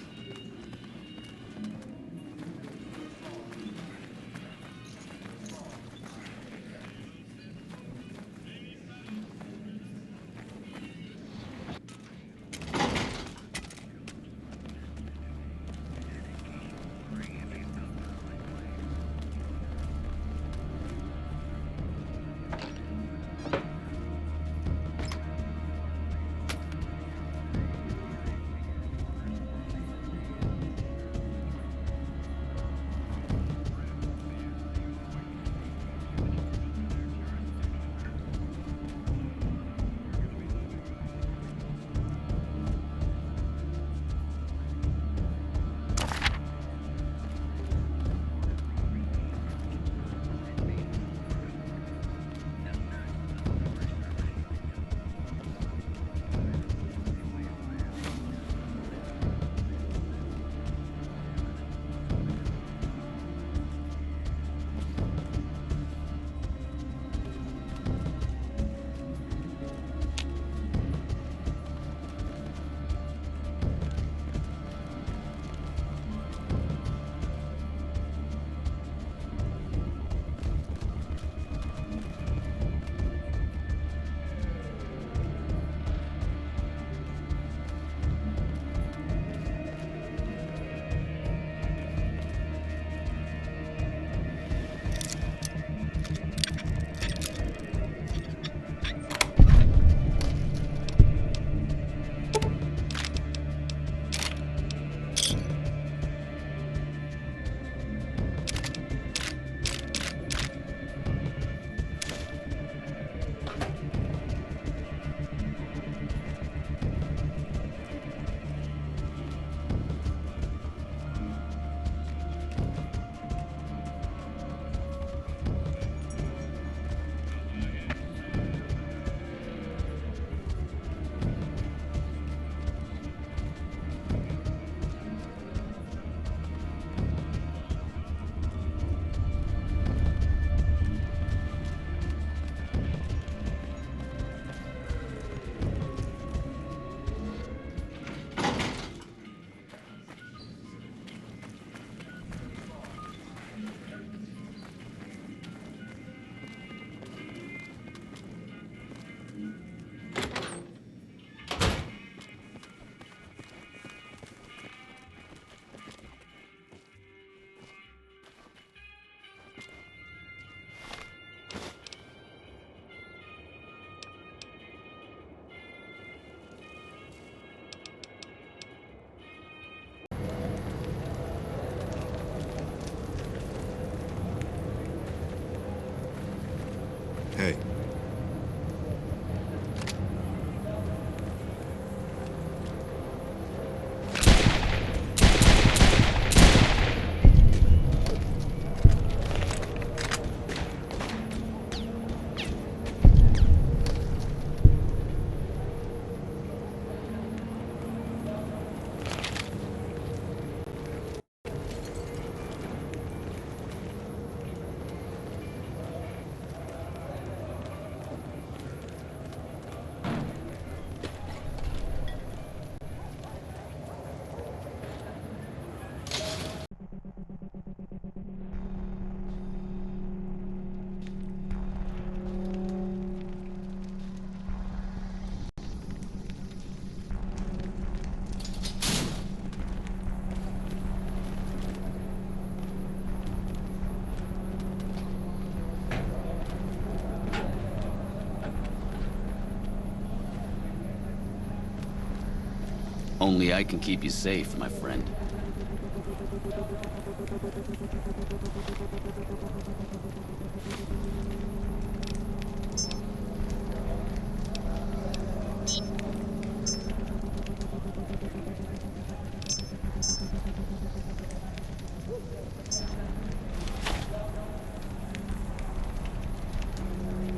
Only I can keep you safe, my friend.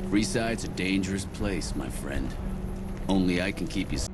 Freeside's a dangerous place, my friend. Only I can keep you safe.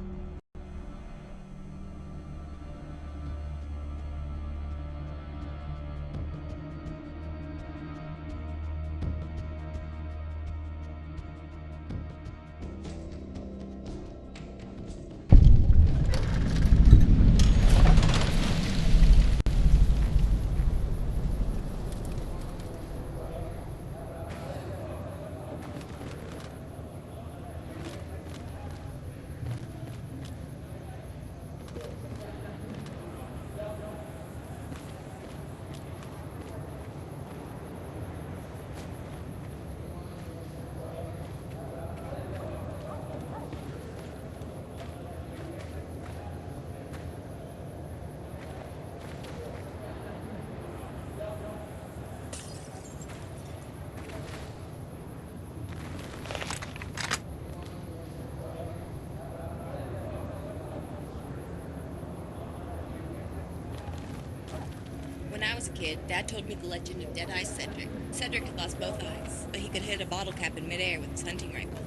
When I was a kid, Dad told me the legend of Deadeye Cedric. Cedric had lost both eyes, but he could hit a bottle cap in midair with his hunting rifle.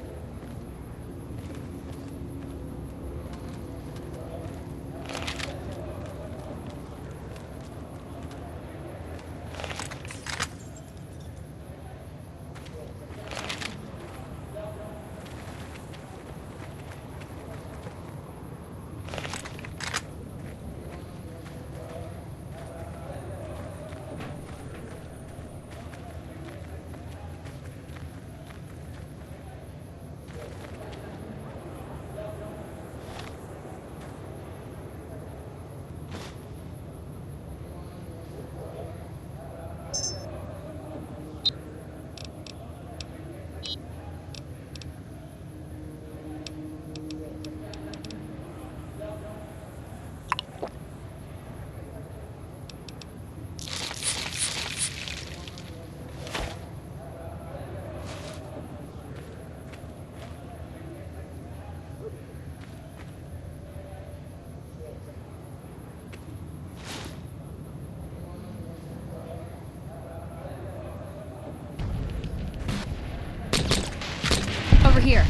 Over here.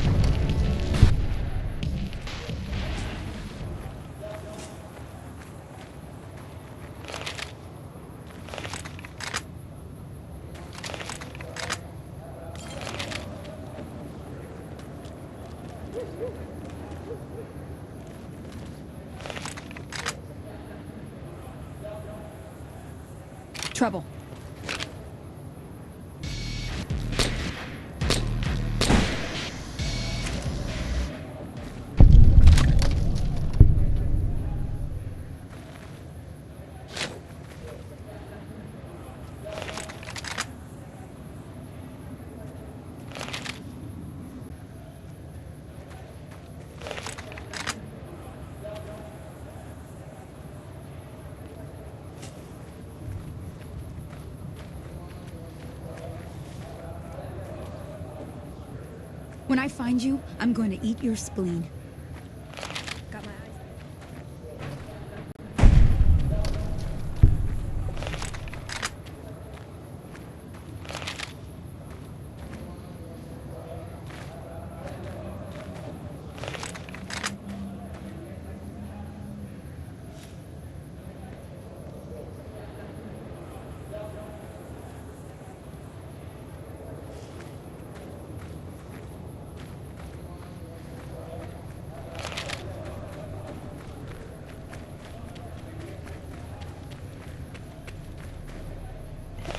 Trouble. When I find you, I'm going to eat your spleen. Got my eyes.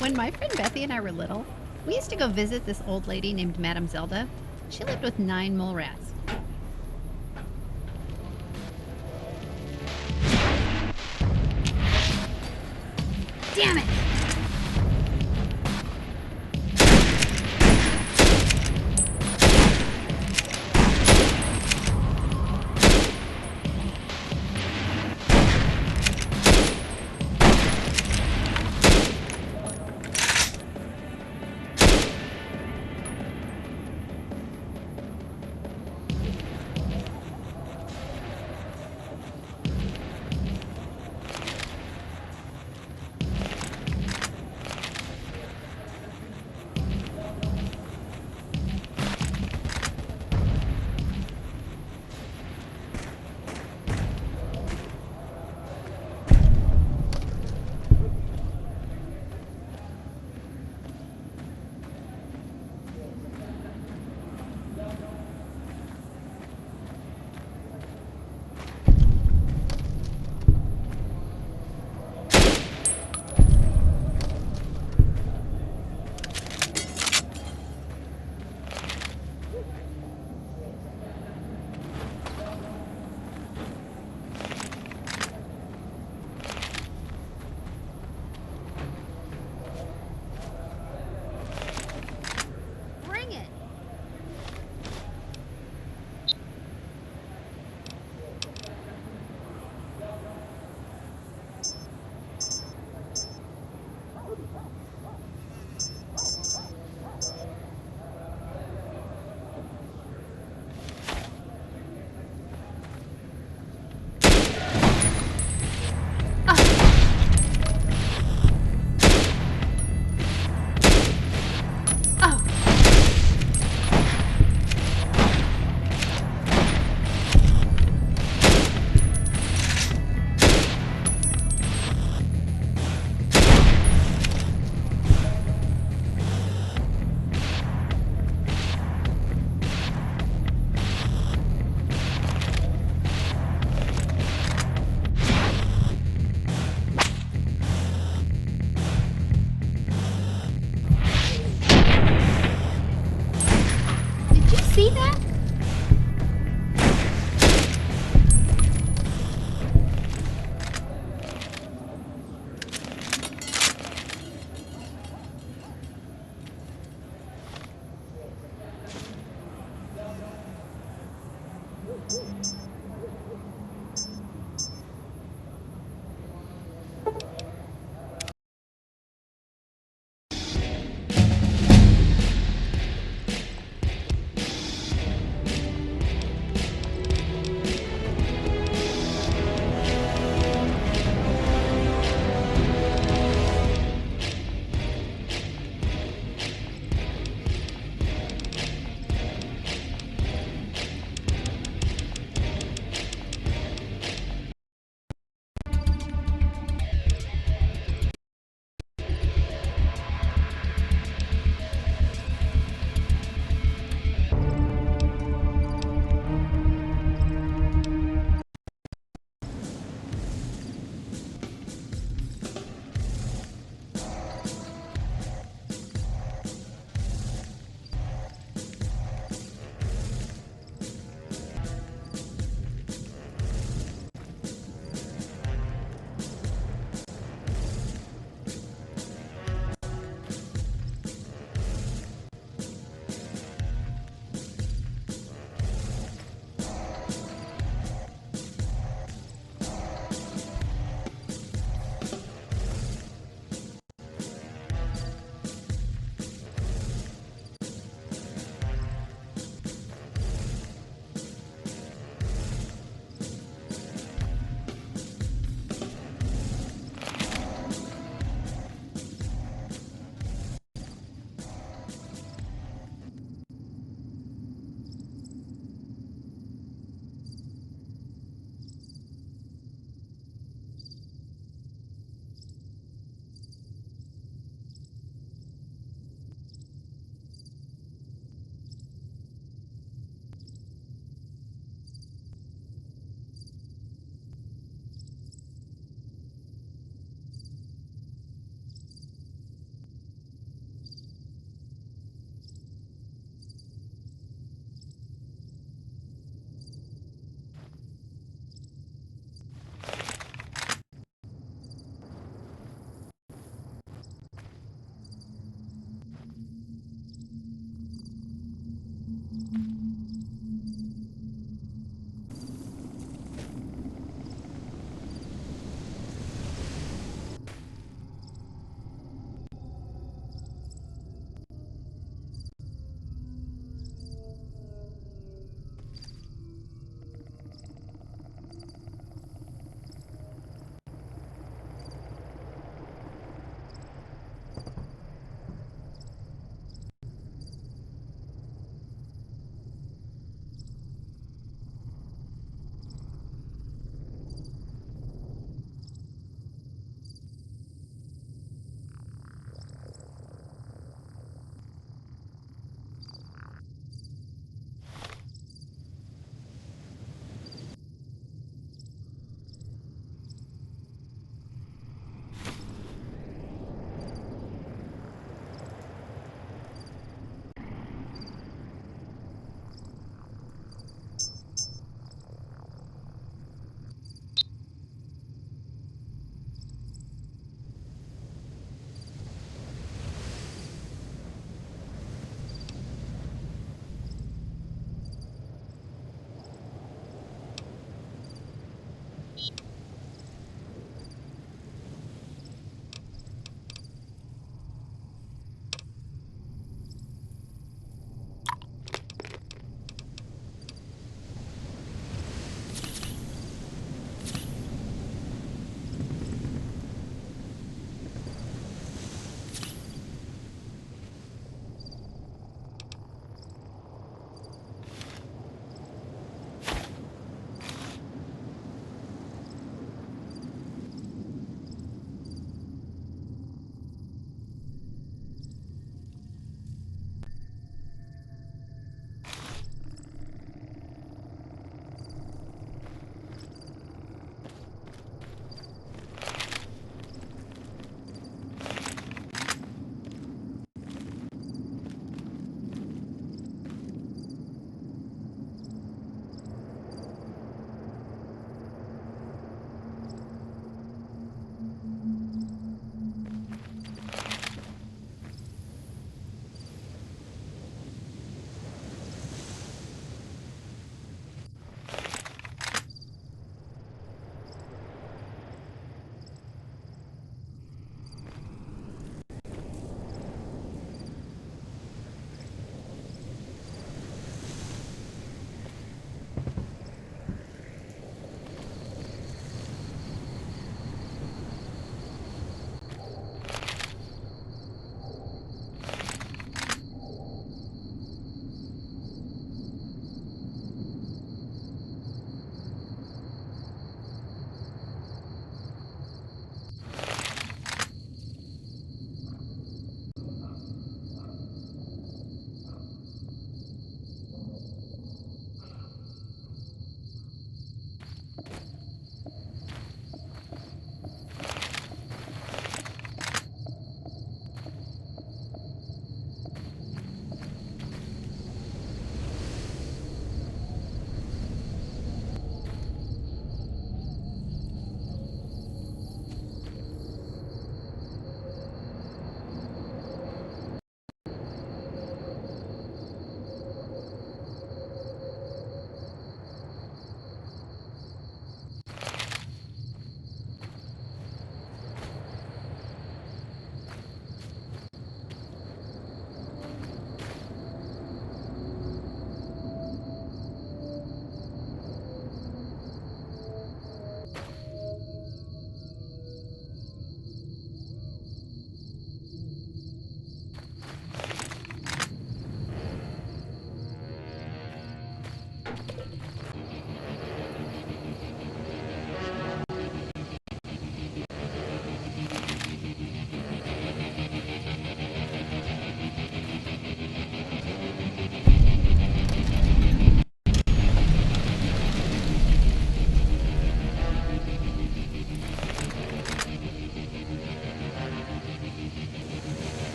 When my friend Bethy and I were little, we used to go visit this old lady named Madame Zelda. She lived with 9 mole rats. Damn it!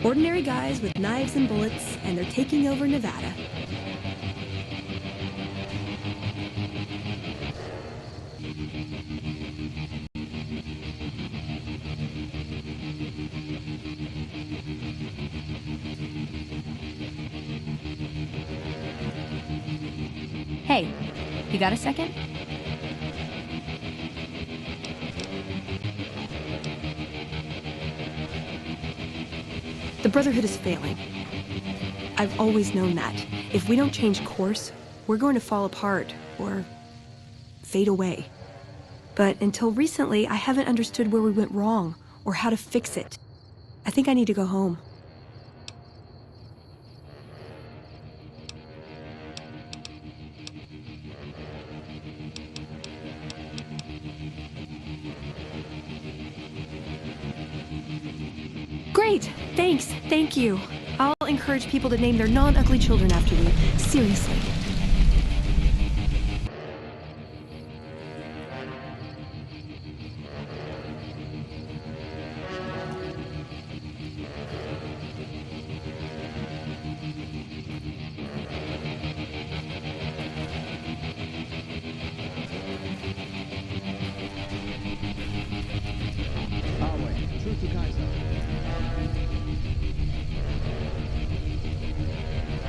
Ordinary guys with knives and bullets, and they're taking over Nevada. Hey, you got a second? The Brotherhood is failing. I've always known that. If we don't change course, we're going to fall apart, or fade away. But until recently, I haven't understood where we went wrong, or how to fix it. I think I need to go home. Great! Thanks, thank you. I'll encourage people to name their non-ugly children after you. Seriously.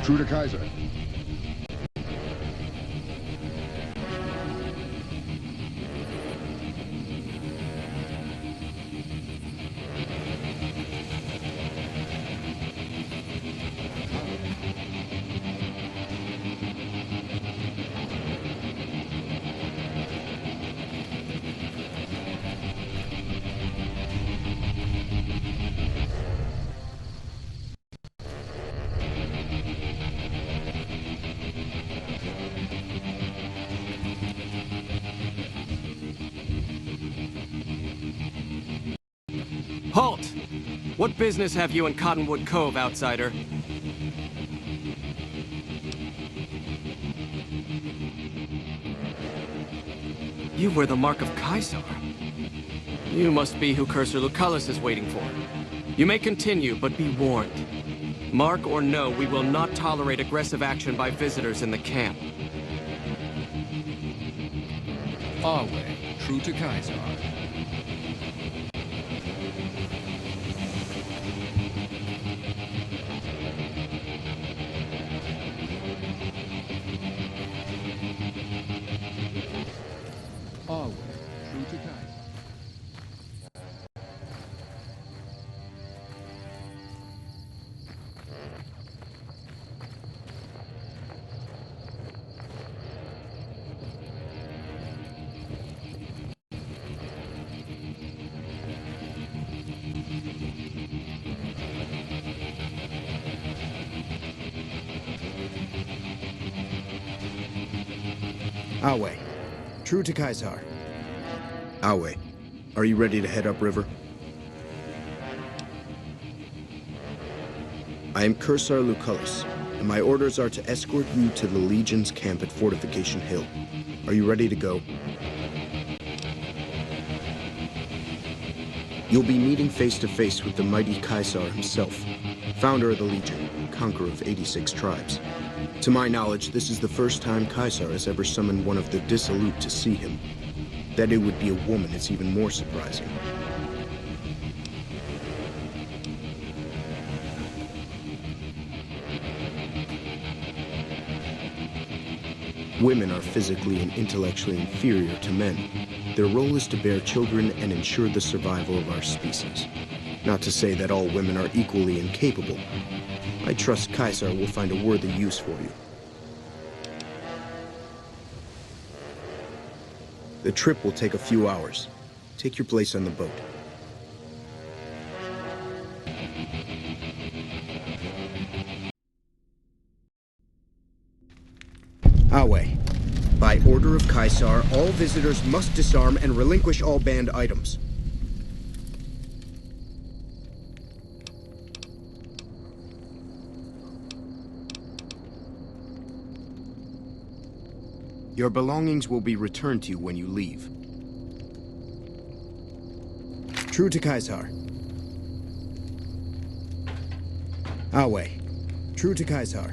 True to Kaiser. Halt! What business have you in Cottonwood Cove, outsider? You wear the mark of Kaiser. You must be who Cursor Lucullus is waiting for. You may continue, but be warned. Mark or no, we will not tolerate aggressive action by visitors in the camp. Our way, true to Kaiser. Our way, true to Kaiser. Awe. True to Kaisar. Awe, are you ready to head upriver? I am Cursor Lucullus, and my orders are to escort you to the Legion's camp at Fortification Hill. Are you ready to go? You'll be meeting face to face with the mighty Kaisar himself, founder of the Legion, conqueror of 86 tribes. To my knowledge, this is the first time Kaisar has ever summoned one of the dissolute to see him. That it would be a woman is even more surprising. Women are physically and intellectually inferior to men. Their role is to bear children and ensure the survival of our species. Not to say that all women are equally incapable. I trust Kaisar will find a worthy use for you. The trip will take a few hours. Take your place on the boat. Awe. By order of Kaisar, all visitors must disarm and relinquish all banned items. Your belongings will be returned to you when you leave. True to Kaisar. Awe. True to Caesar.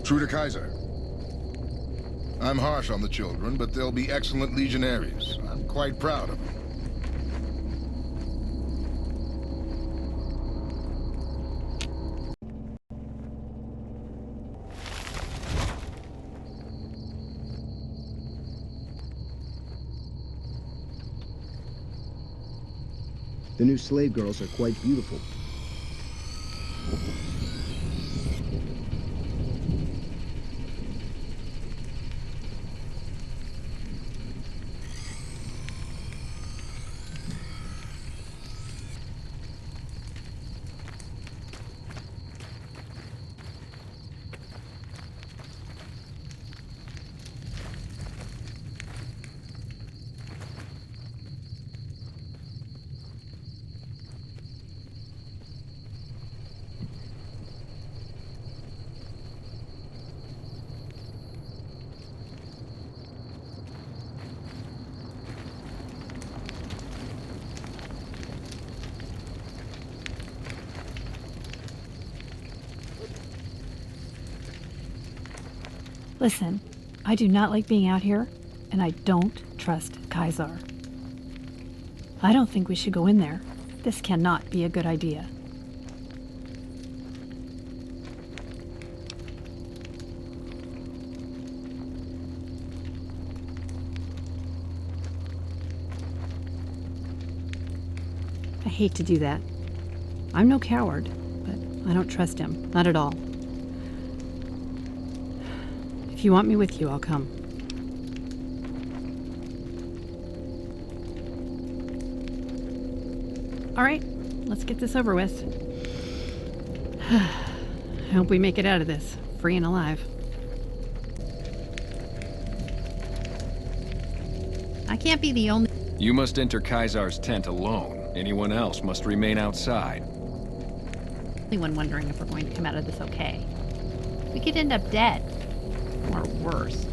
True to Kaiser. I'm harsh on the children, but they'll be excellent legionaries. I'm quite proud of them. The new slave girls are quite beautiful. Listen, I do not like being out here, and I don't trust Kaiser. I don't think we should go in there. This cannot be a good idea. I hate to do that. I'm no coward, but I don't trust him. Not at all. If you want me with you, I'll come. All right, let's get this over with. I hope we make it out of this, free and alive. I can't be the only... You must enter Kaiser's tent alone. Anyone else must remain outside. one wondering if we're going to come out of this okay. We could end up dead. Or worse.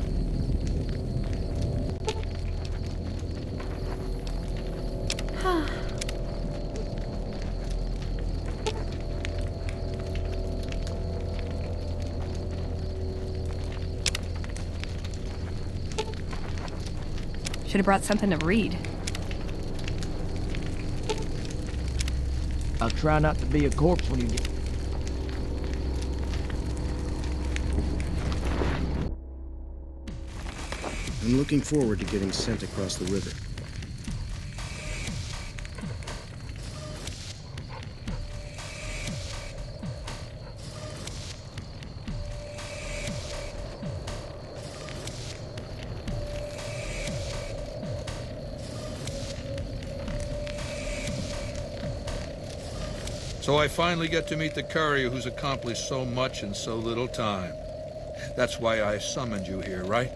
Should have brought something to read. I'll try not to be a corpse when you get... I'm looking forward to getting sent across the river. So I finally get to meet the courier who's accomplished so much in so little time. That's why I summoned you here, right?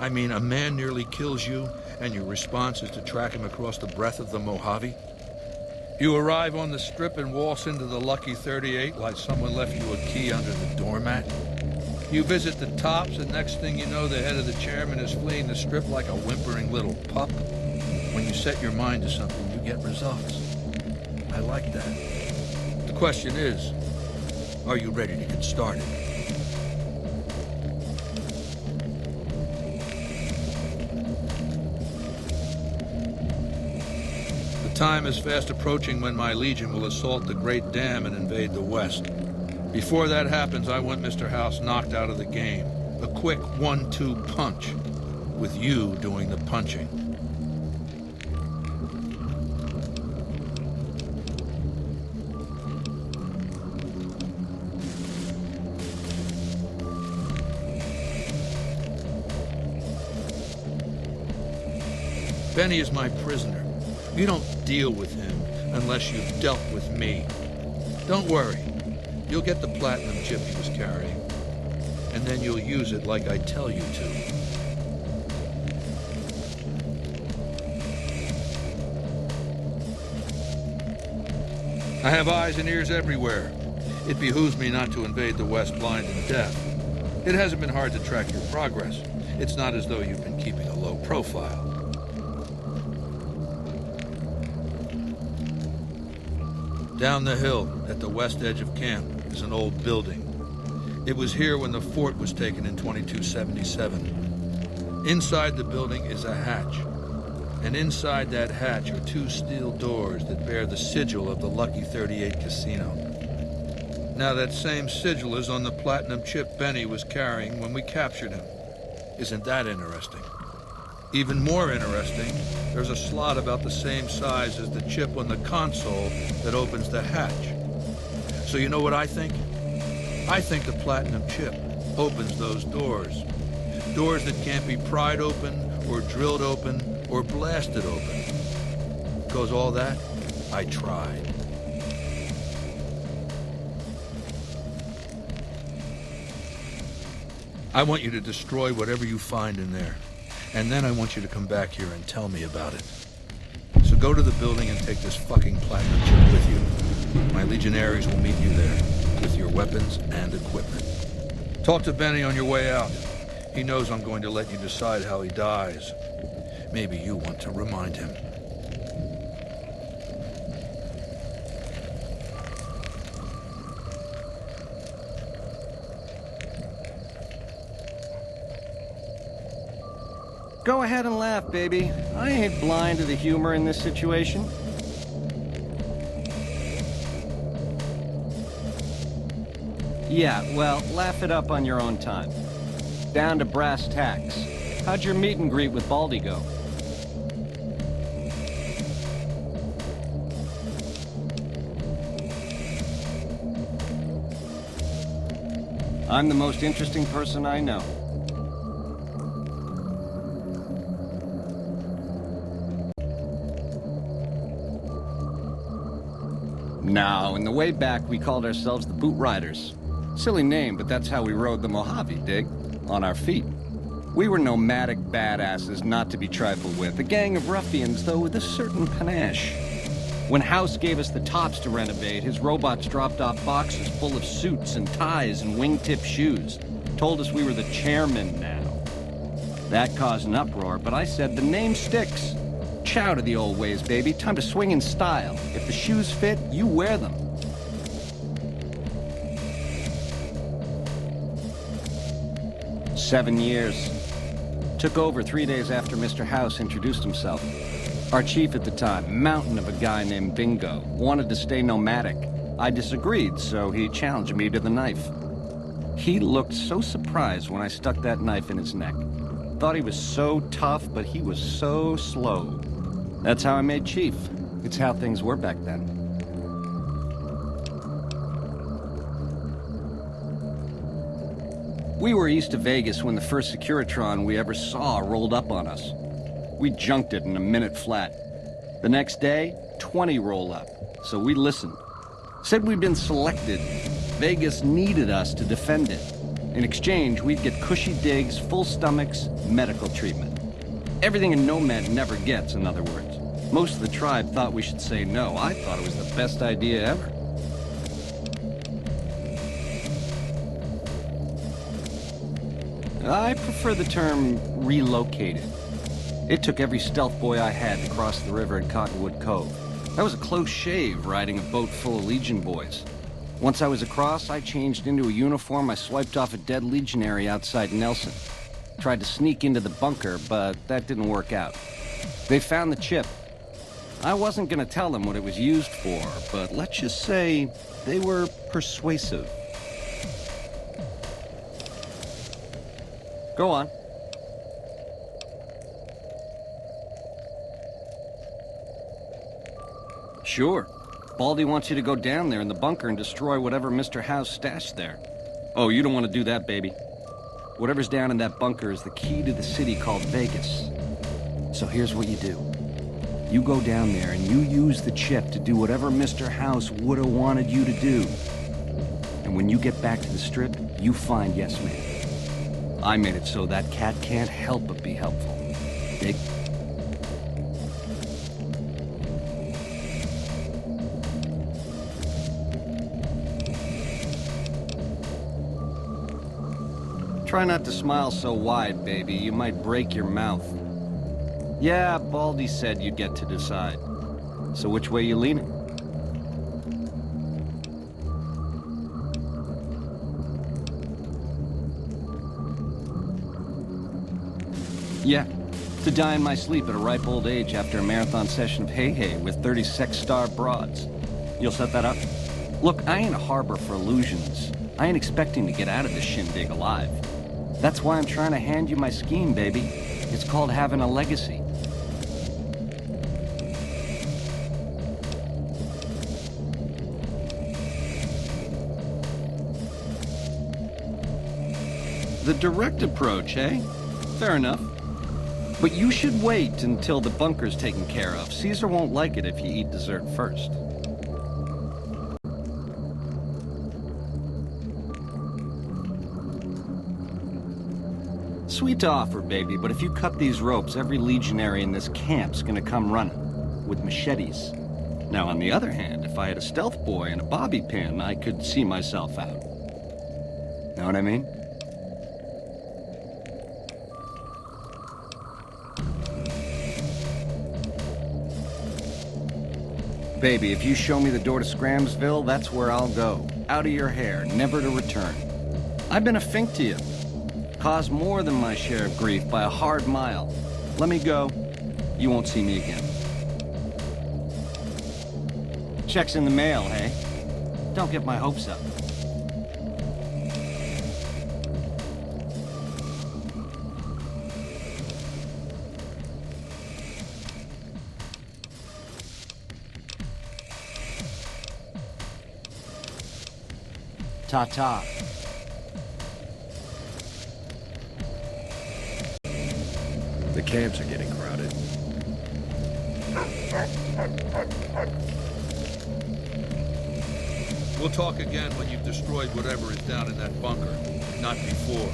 I mean, a man nearly kills you, and your response is to track him across the breadth of the Mojave? You arrive on the strip and waltz into the Lucky 38 like someone left you a key under the doormat. You visit the tops, and next thing you know, the head of the chairman is fleeing the strip like a whimpering little pup. When you set your mind to something, you get results. I like that. The question is, are you ready to get started? The time is fast approaching when my Legion will assault the Great Dam and invade the West. Before that happens, I want Mr. House knocked out of the game. A quick 1-2 punch, with you doing the punching. Benny is my prisoner. You don't deal with him unless you've dealt with me. Don't worry. You'll get the platinum chip he was carrying, and then you'll use it like I tell you to. I have eyes and ears everywhere. It behooves me not to invade the West blind and deaf. It hasn't been hard to track your progress. It's not as though you've been keeping a low profile. Down the hill, at the west edge of camp, is an old building. It was here when the fort was taken in 2277. Inside the building is a hatch. And inside that hatch are 2 steel doors that bear the sigil of the Lucky 38 casino. Now that same sigil is on the platinum chip Benny was carrying when we captured him. Isn't that interesting? Even more interesting, there's a slot about the same size as the chip on the console that opens the hatch. So you know what I think? I think the platinum chip opens those doors. Doors that can't be pried open, or drilled open, or blasted open. Because all that, I tried. I want you to destroy whatever you find in there. And then I want you to come back here and tell me about it. So go to the building and take this fucking platinum chip with you. My legionaries will meet you there, with your weapons and equipment. Talk to Benny on your way out. He knows I'm going to let you decide how he dies. Maybe you want to remind him. Go ahead and laugh, baby. I ain't blind to the humor in this situation. Yeah, well, laugh it up on your own time. Down to brass tacks. How'd your meet and greet with Baldy go? I'm the most interesting person I know. Now, in the way back, we called ourselves the Boot Riders. Silly name, but that's how we rode the Mojave, dig? On our feet. We were nomadic badasses not to be trifled with, a gang of ruffians, though with a certain panache. When House gave us the tops to renovate, his robots dropped off boxes full of suits and ties and wingtip shoes. Told us we were the chairmen now. That caused an uproar, but I said the name sticks. Chow to the old ways, baby. Time to swing in style. If the shoes fit, you wear them. "7 years. Took over 3 days after Mr. House introduced himself. Our chief at the time, mountain of a guy named Bingo, wanted to stay nomadic. I disagreed, so he challenged me to the knife. He looked so surprised when I stuck that knife in his neck. Thought he was so tough, but he was so slow. That's how I made chief. It's how things were back then. We were east of Vegas when the first Securitron we ever saw rolled up on us. We junked it in a minute flat. The next day, 20 roll up, so we listened. Said we'd been selected. Vegas needed us to defend it. In exchange, we'd get cushy digs, full stomachs, medical treatment. Everything a nomad never gets, in other words. Most of the tribe thought we should say no. I thought it was the best idea ever. I prefer the term relocated. It took every stealth boy I had to cross the river at Cottonwood Cove. That was a close shave, riding a boat full of Legion boys. Once I was across, I changed into a uniform. I swiped off a dead legionary outside Nelson. Tried to sneak into the bunker, but that didn't work out. They found the chip. I wasn't gonna tell them what it was used for, but let's just say they were persuasive. Go on. Sure. Baldy wants you to go down there in the bunker and destroy whatever Mr. House stashed there. Oh, you don't want to do that, baby. Whatever's down in that bunker is the key to the city called Vegas. So here's what you do. You go down there and you use the chip to do whatever Mr. House would have wanted you to do. And when you get back to the Strip, you find Yes Man. I made it so that cat can't help but be helpful. Dig? Try not to smile so wide, baby. You might break your mouth. Yeah, Baldy said you'd get to decide. So which way you leaning? Yeah, to die in my sleep at a ripe old age after a marathon session of hey-hey with 30 sex-star broads. You'll set that up? Look, I ain't a harbor for illusions. I ain't expecting to get out of this shindig alive. That's why I'm trying to hand you my scheme, baby. It's called having a legacy. The direct approach, eh? Fair enough. But you should wait until the bunker's taken care of. Caesar won't like it if you eat dessert first. Sweet offer, baby, but if you cut these ropes, every legionary in this camp's gonna come running, with machetes. Now, on the other hand, if I had a stealth boy and a bobby pin, I could see myself out. Know what I mean? Baby, if you show me the door to Scramsville, that's where I'll go. Out of your hair, never to return. I've been a fink to you. Caused more than my share of grief by a hard mile. Let me go. You won't see me again. Check's in the mail, hey? Don't get my hopes up. Ta-ta. The camps are getting crowded. We'll talk again when you've destroyed whatever is down in that bunker, not before.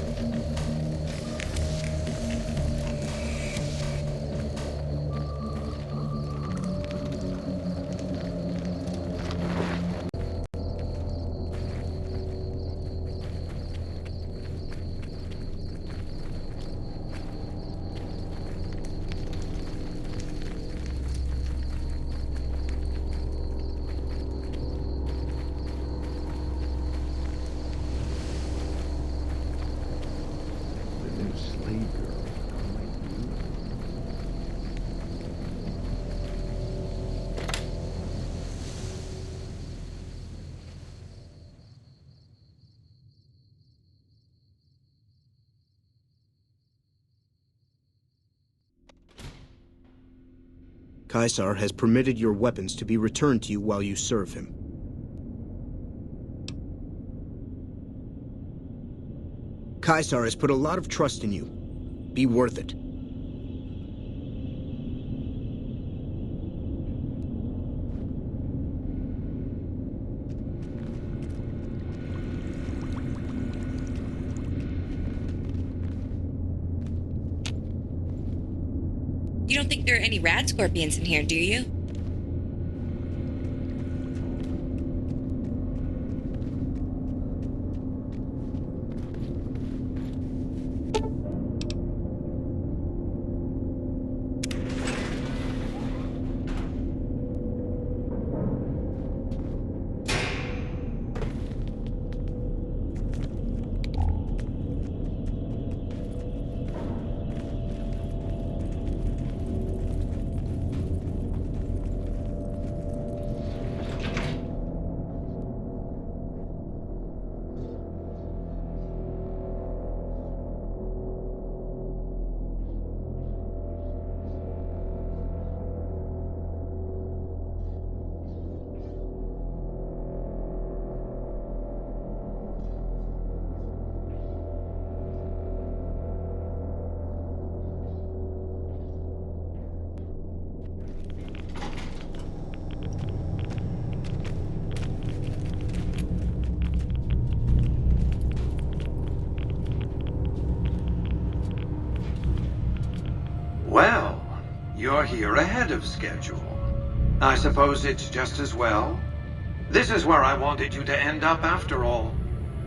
Caesar has permitted your weapons to be returned to you while you serve him. Caesar has put a lot of trust in you. Be worth it. You don't don't think there are any rad scorpions in here, do you? Well, you're here ahead of schedule. I suppose it's just as well. This is where I wanted you to end up after all.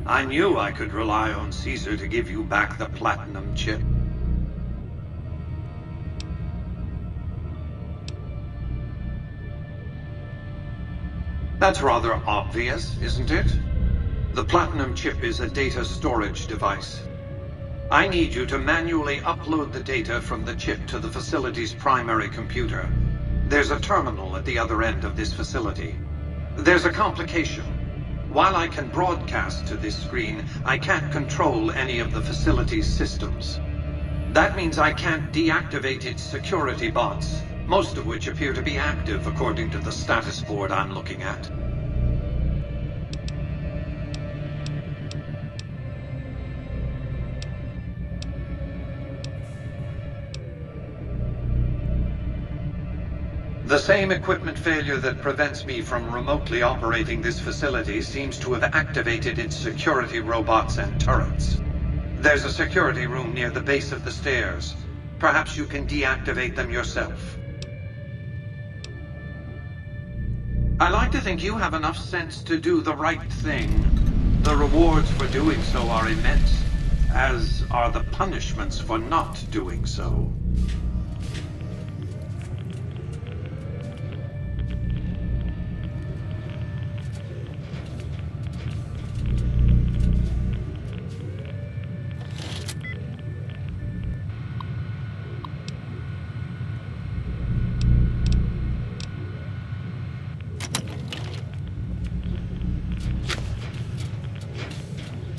I knew I could rely on Caesar to give you back the platinum chip. That's rather obvious, isn't it? The platinum chip is a data storage device. I need you to manually upload the data from the chip to the facility's primary computer. There's a terminal at the other end of this facility. There's a complication. While I can broadcast to this screen, I can't control any of the facility's systems. That means I can't deactivate its security bots, most of which appear to be active according to the status board I'm looking at. The same equipment failure that prevents me from remotely operating this facility seems to have activated its security robots and turrets. There's a security room near the base of the stairs. Perhaps you can deactivate them yourself. I like to think you have enough sense to do the right thing. The rewards for doing so are immense, as are the punishments for not doing so.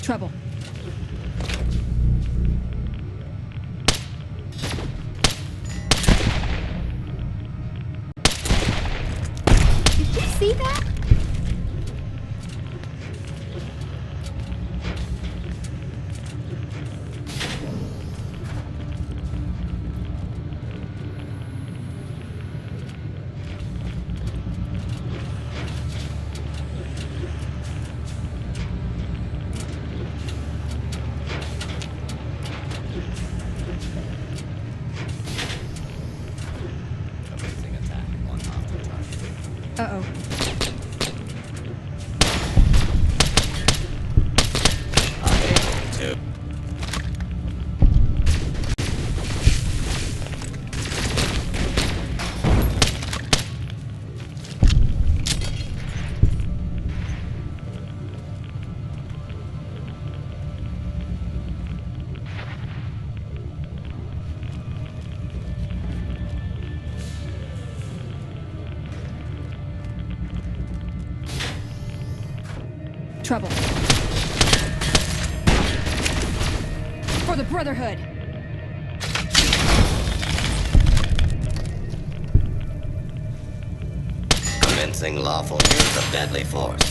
Trouble. Did you see that? Uh-oh. Trouble. For the Brotherhood! Commencing lawful use of deadly force.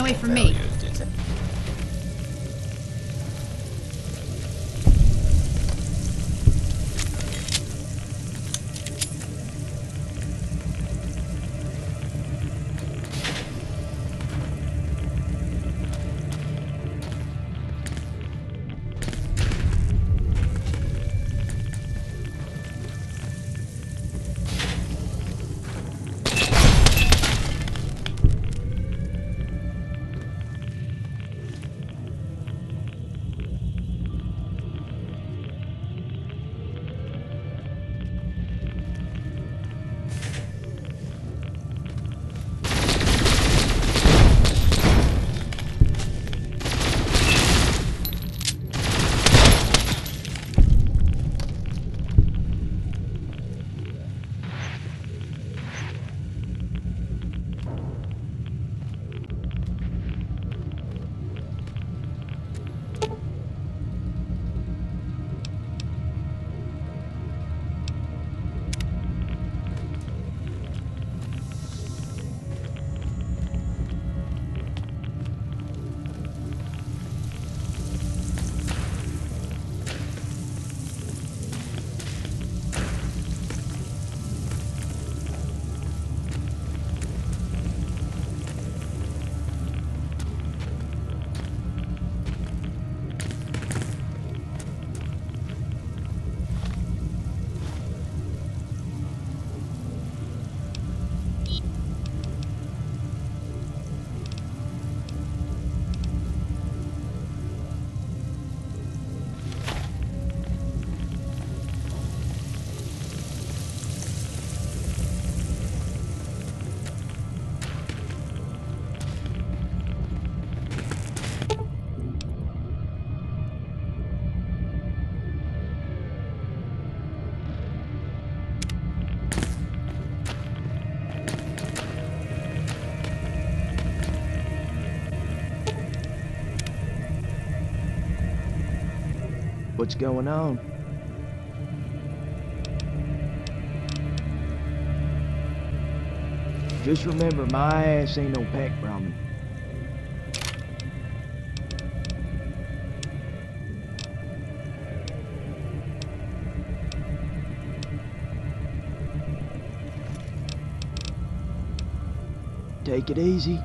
away from me. What's going on? Just remember, my ass ain't no pack Brahmin. Take it easy.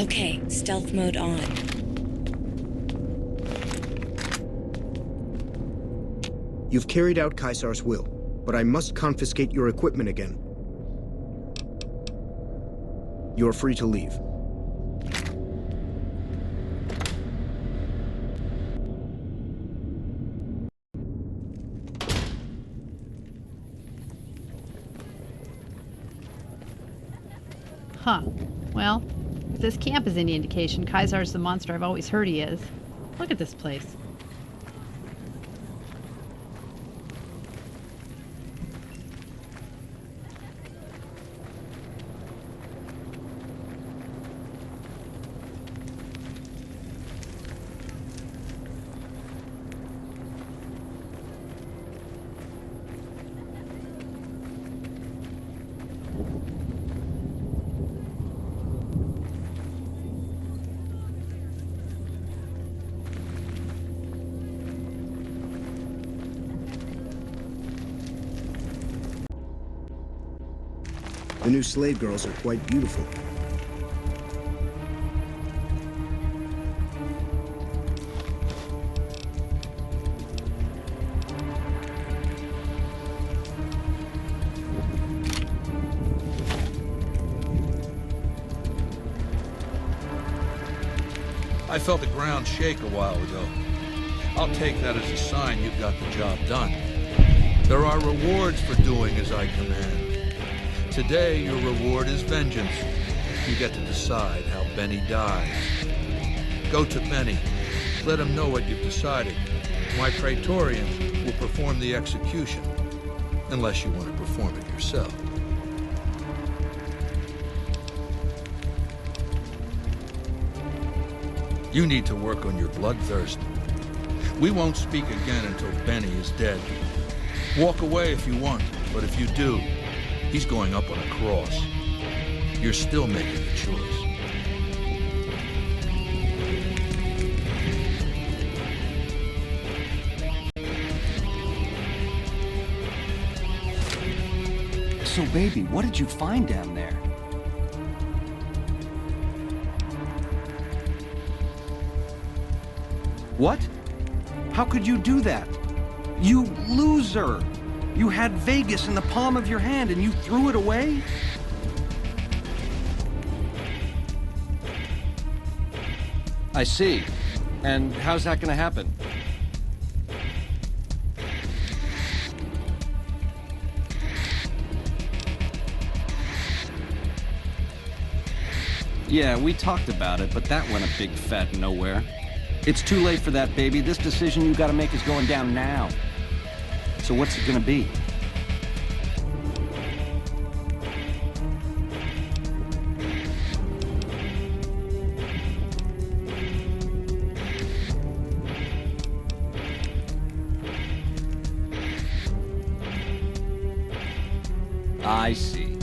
Okay, stealth mode on. You've carried out Caesar's will, but I must confiscate your equipment again. You're free to leave. Huh. Well, if this camp is any indication, Caesar's the monster I've always heard he is. Look at this place. The new slave girls are quite beautiful. I felt the ground shake a while ago. I'll take that as a sign you've got the job done. There are rewards for doing as I command. Today, your reward is vengeance. You get to decide how Benny dies. Go to Benny. Let him know what you've decided. My Praetorian will perform the execution, unless you want to perform it yourself. You need to work on your bloodthirst. We won't speak again until Benny is dead. Walk away if you want, but if you do, he's going up on a cross. You're still making the choice. So, baby, what did you find down there? What? How could you do that? You loser! You had Vegas in the palm of your hand and you threw it away? I see. And how's that gonna happen? Yeah, we talked about it, but that went a big fat nowhere. It's too late for that, baby. This decision you gotta make is going down now. So what's it gonna be? I see.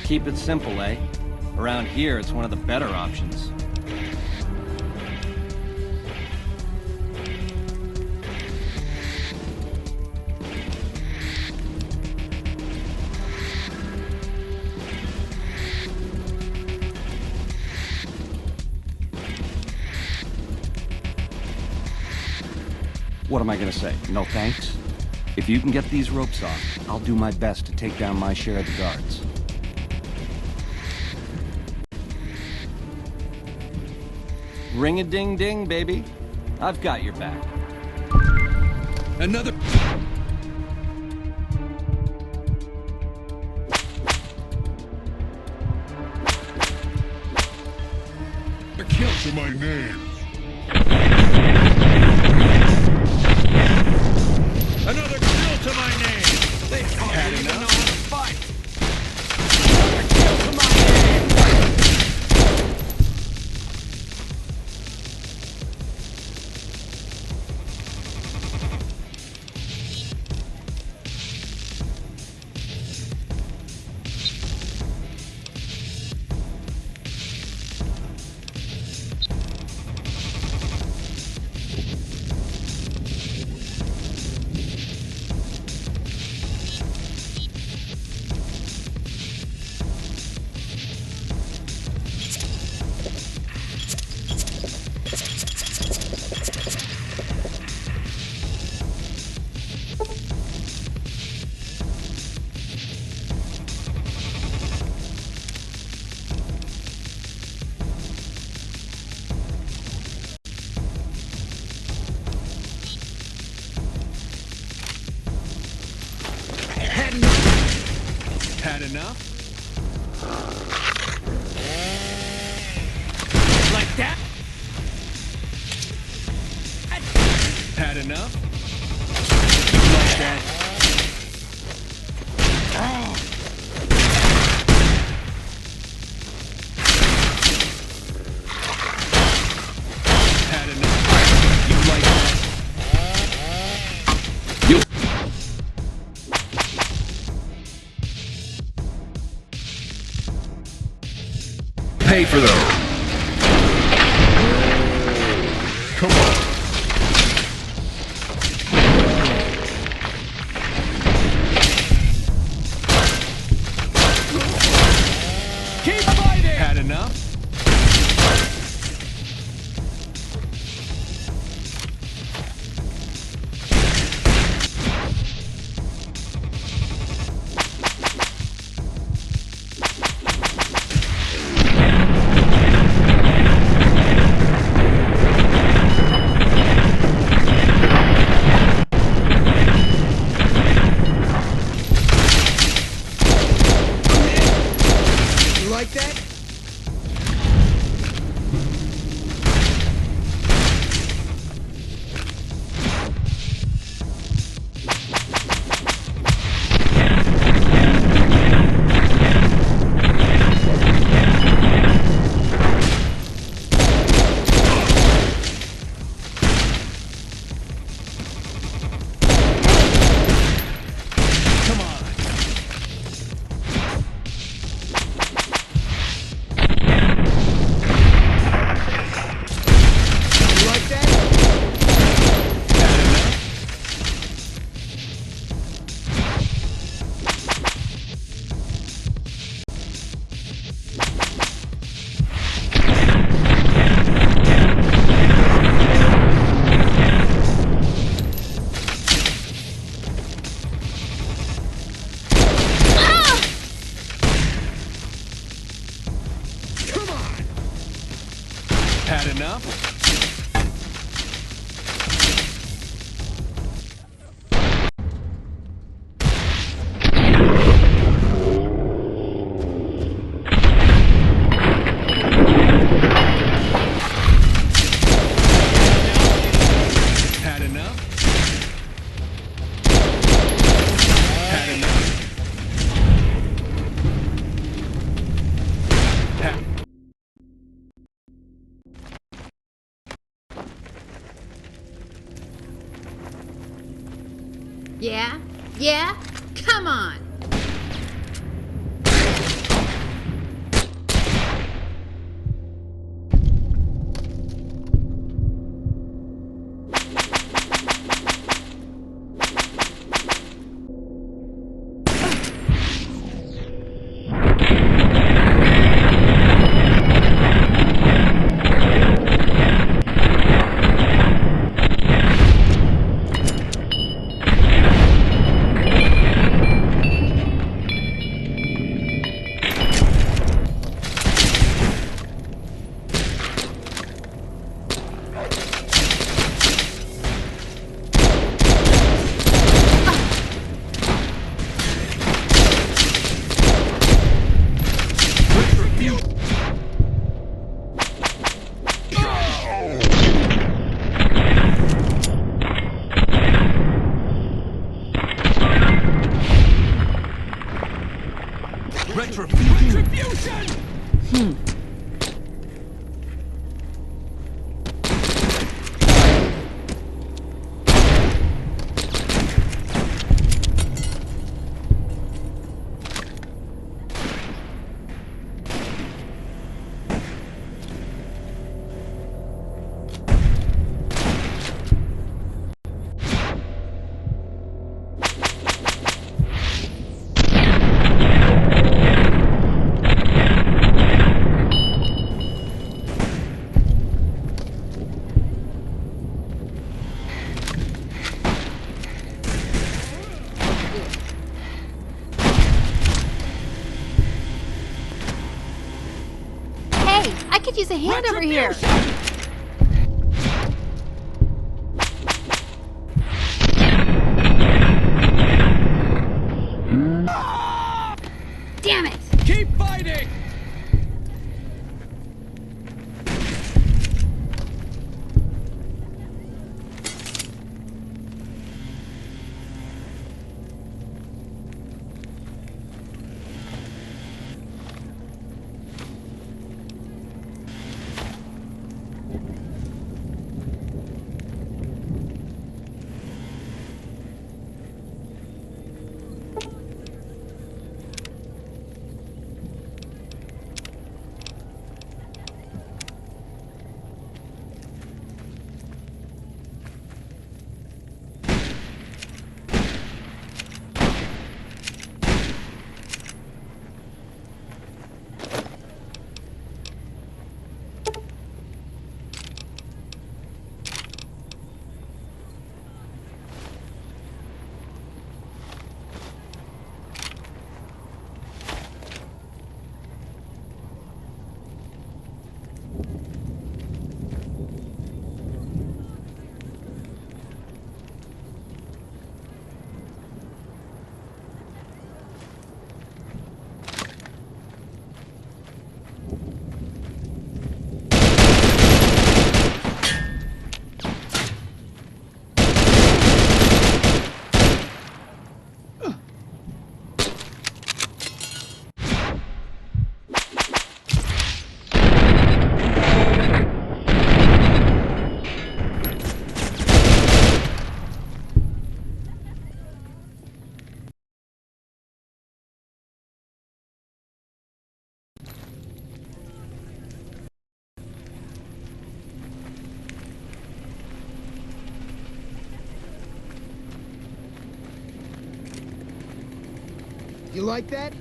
Keep it simple, eh? Around here, it's one of the better options. What am I gonna say? No thanks? If you can get these ropes off, I'll do my best to take down my share of the guards. Ring-a-ding-ding, baby. I've got your back. Another... A kill to my name. Another kill to my name! They Had even enough? know how to fight. Another kill to my name! enough? Like that? Had enough? Like that? Oh. Had enough? You like that? You. Pay for those. Come on. Keep fighting! Had enough? You like that? Come on. You like that? Had enough? Come on! Had enough? Had enough? Had enough? Had Yeah? Yeah? Come on! Retribution! I could use a hand over here. Damn Keep fighting! You like that?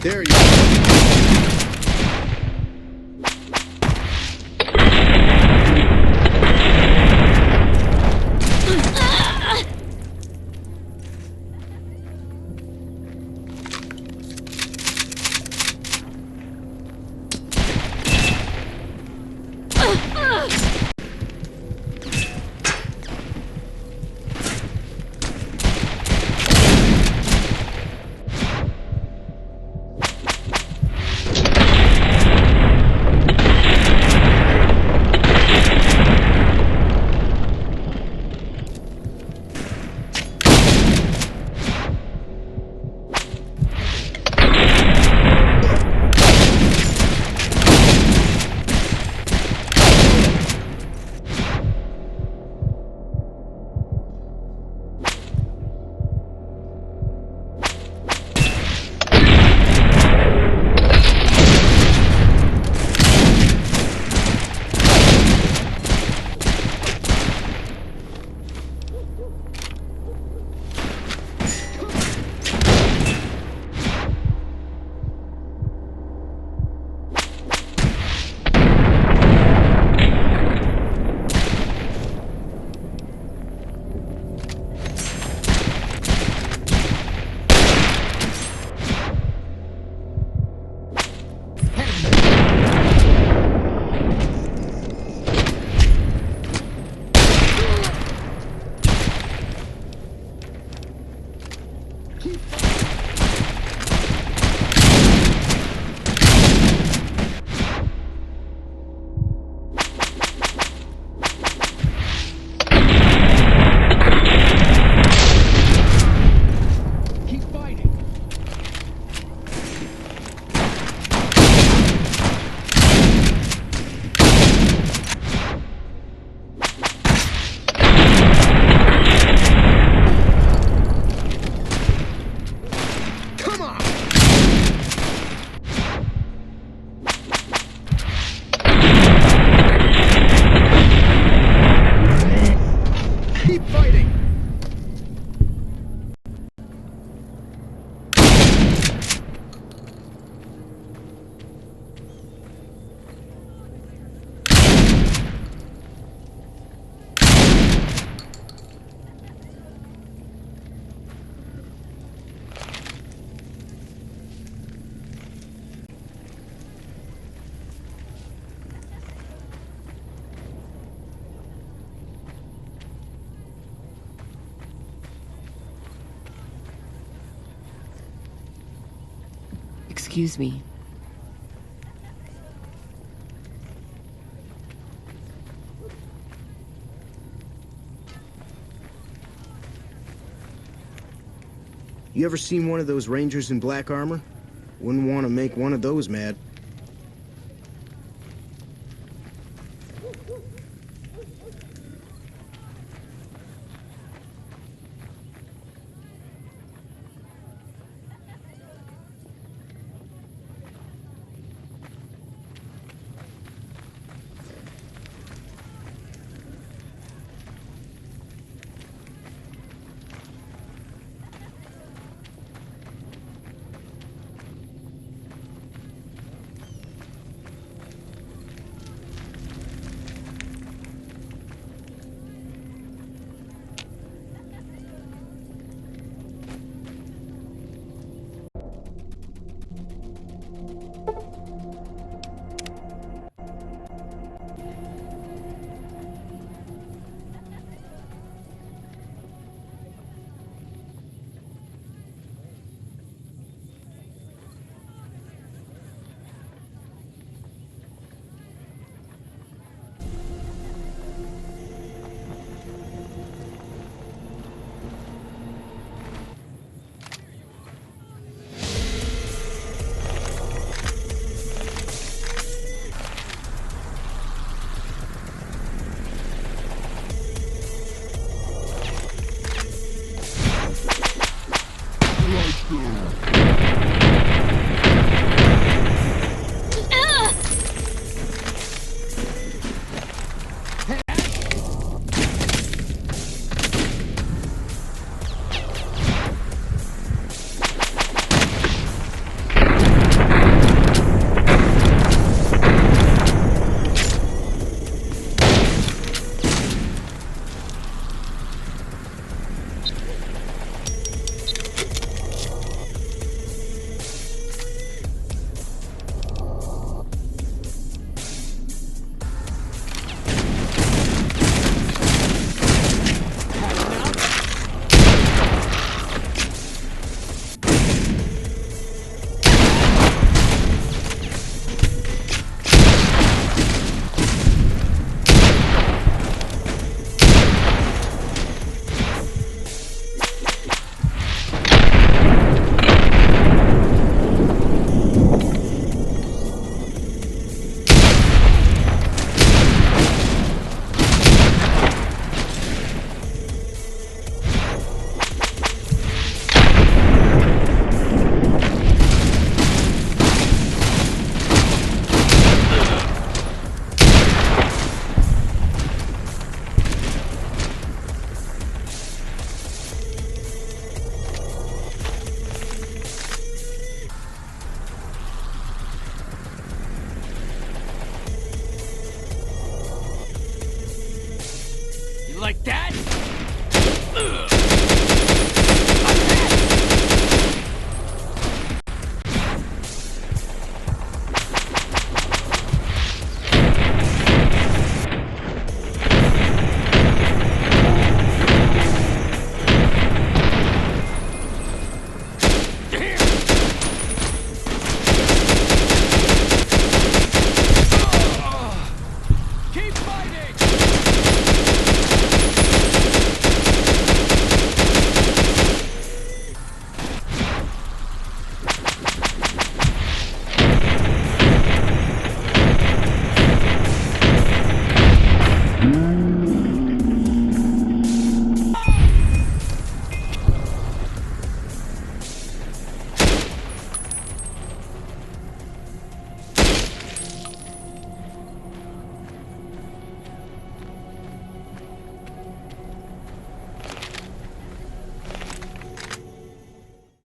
There you go. Keep fighting. Come on! Keep fighting! Excuse me. You ever seen one of those rangers in black armor? Wouldn't want to make one of those mad. Like that?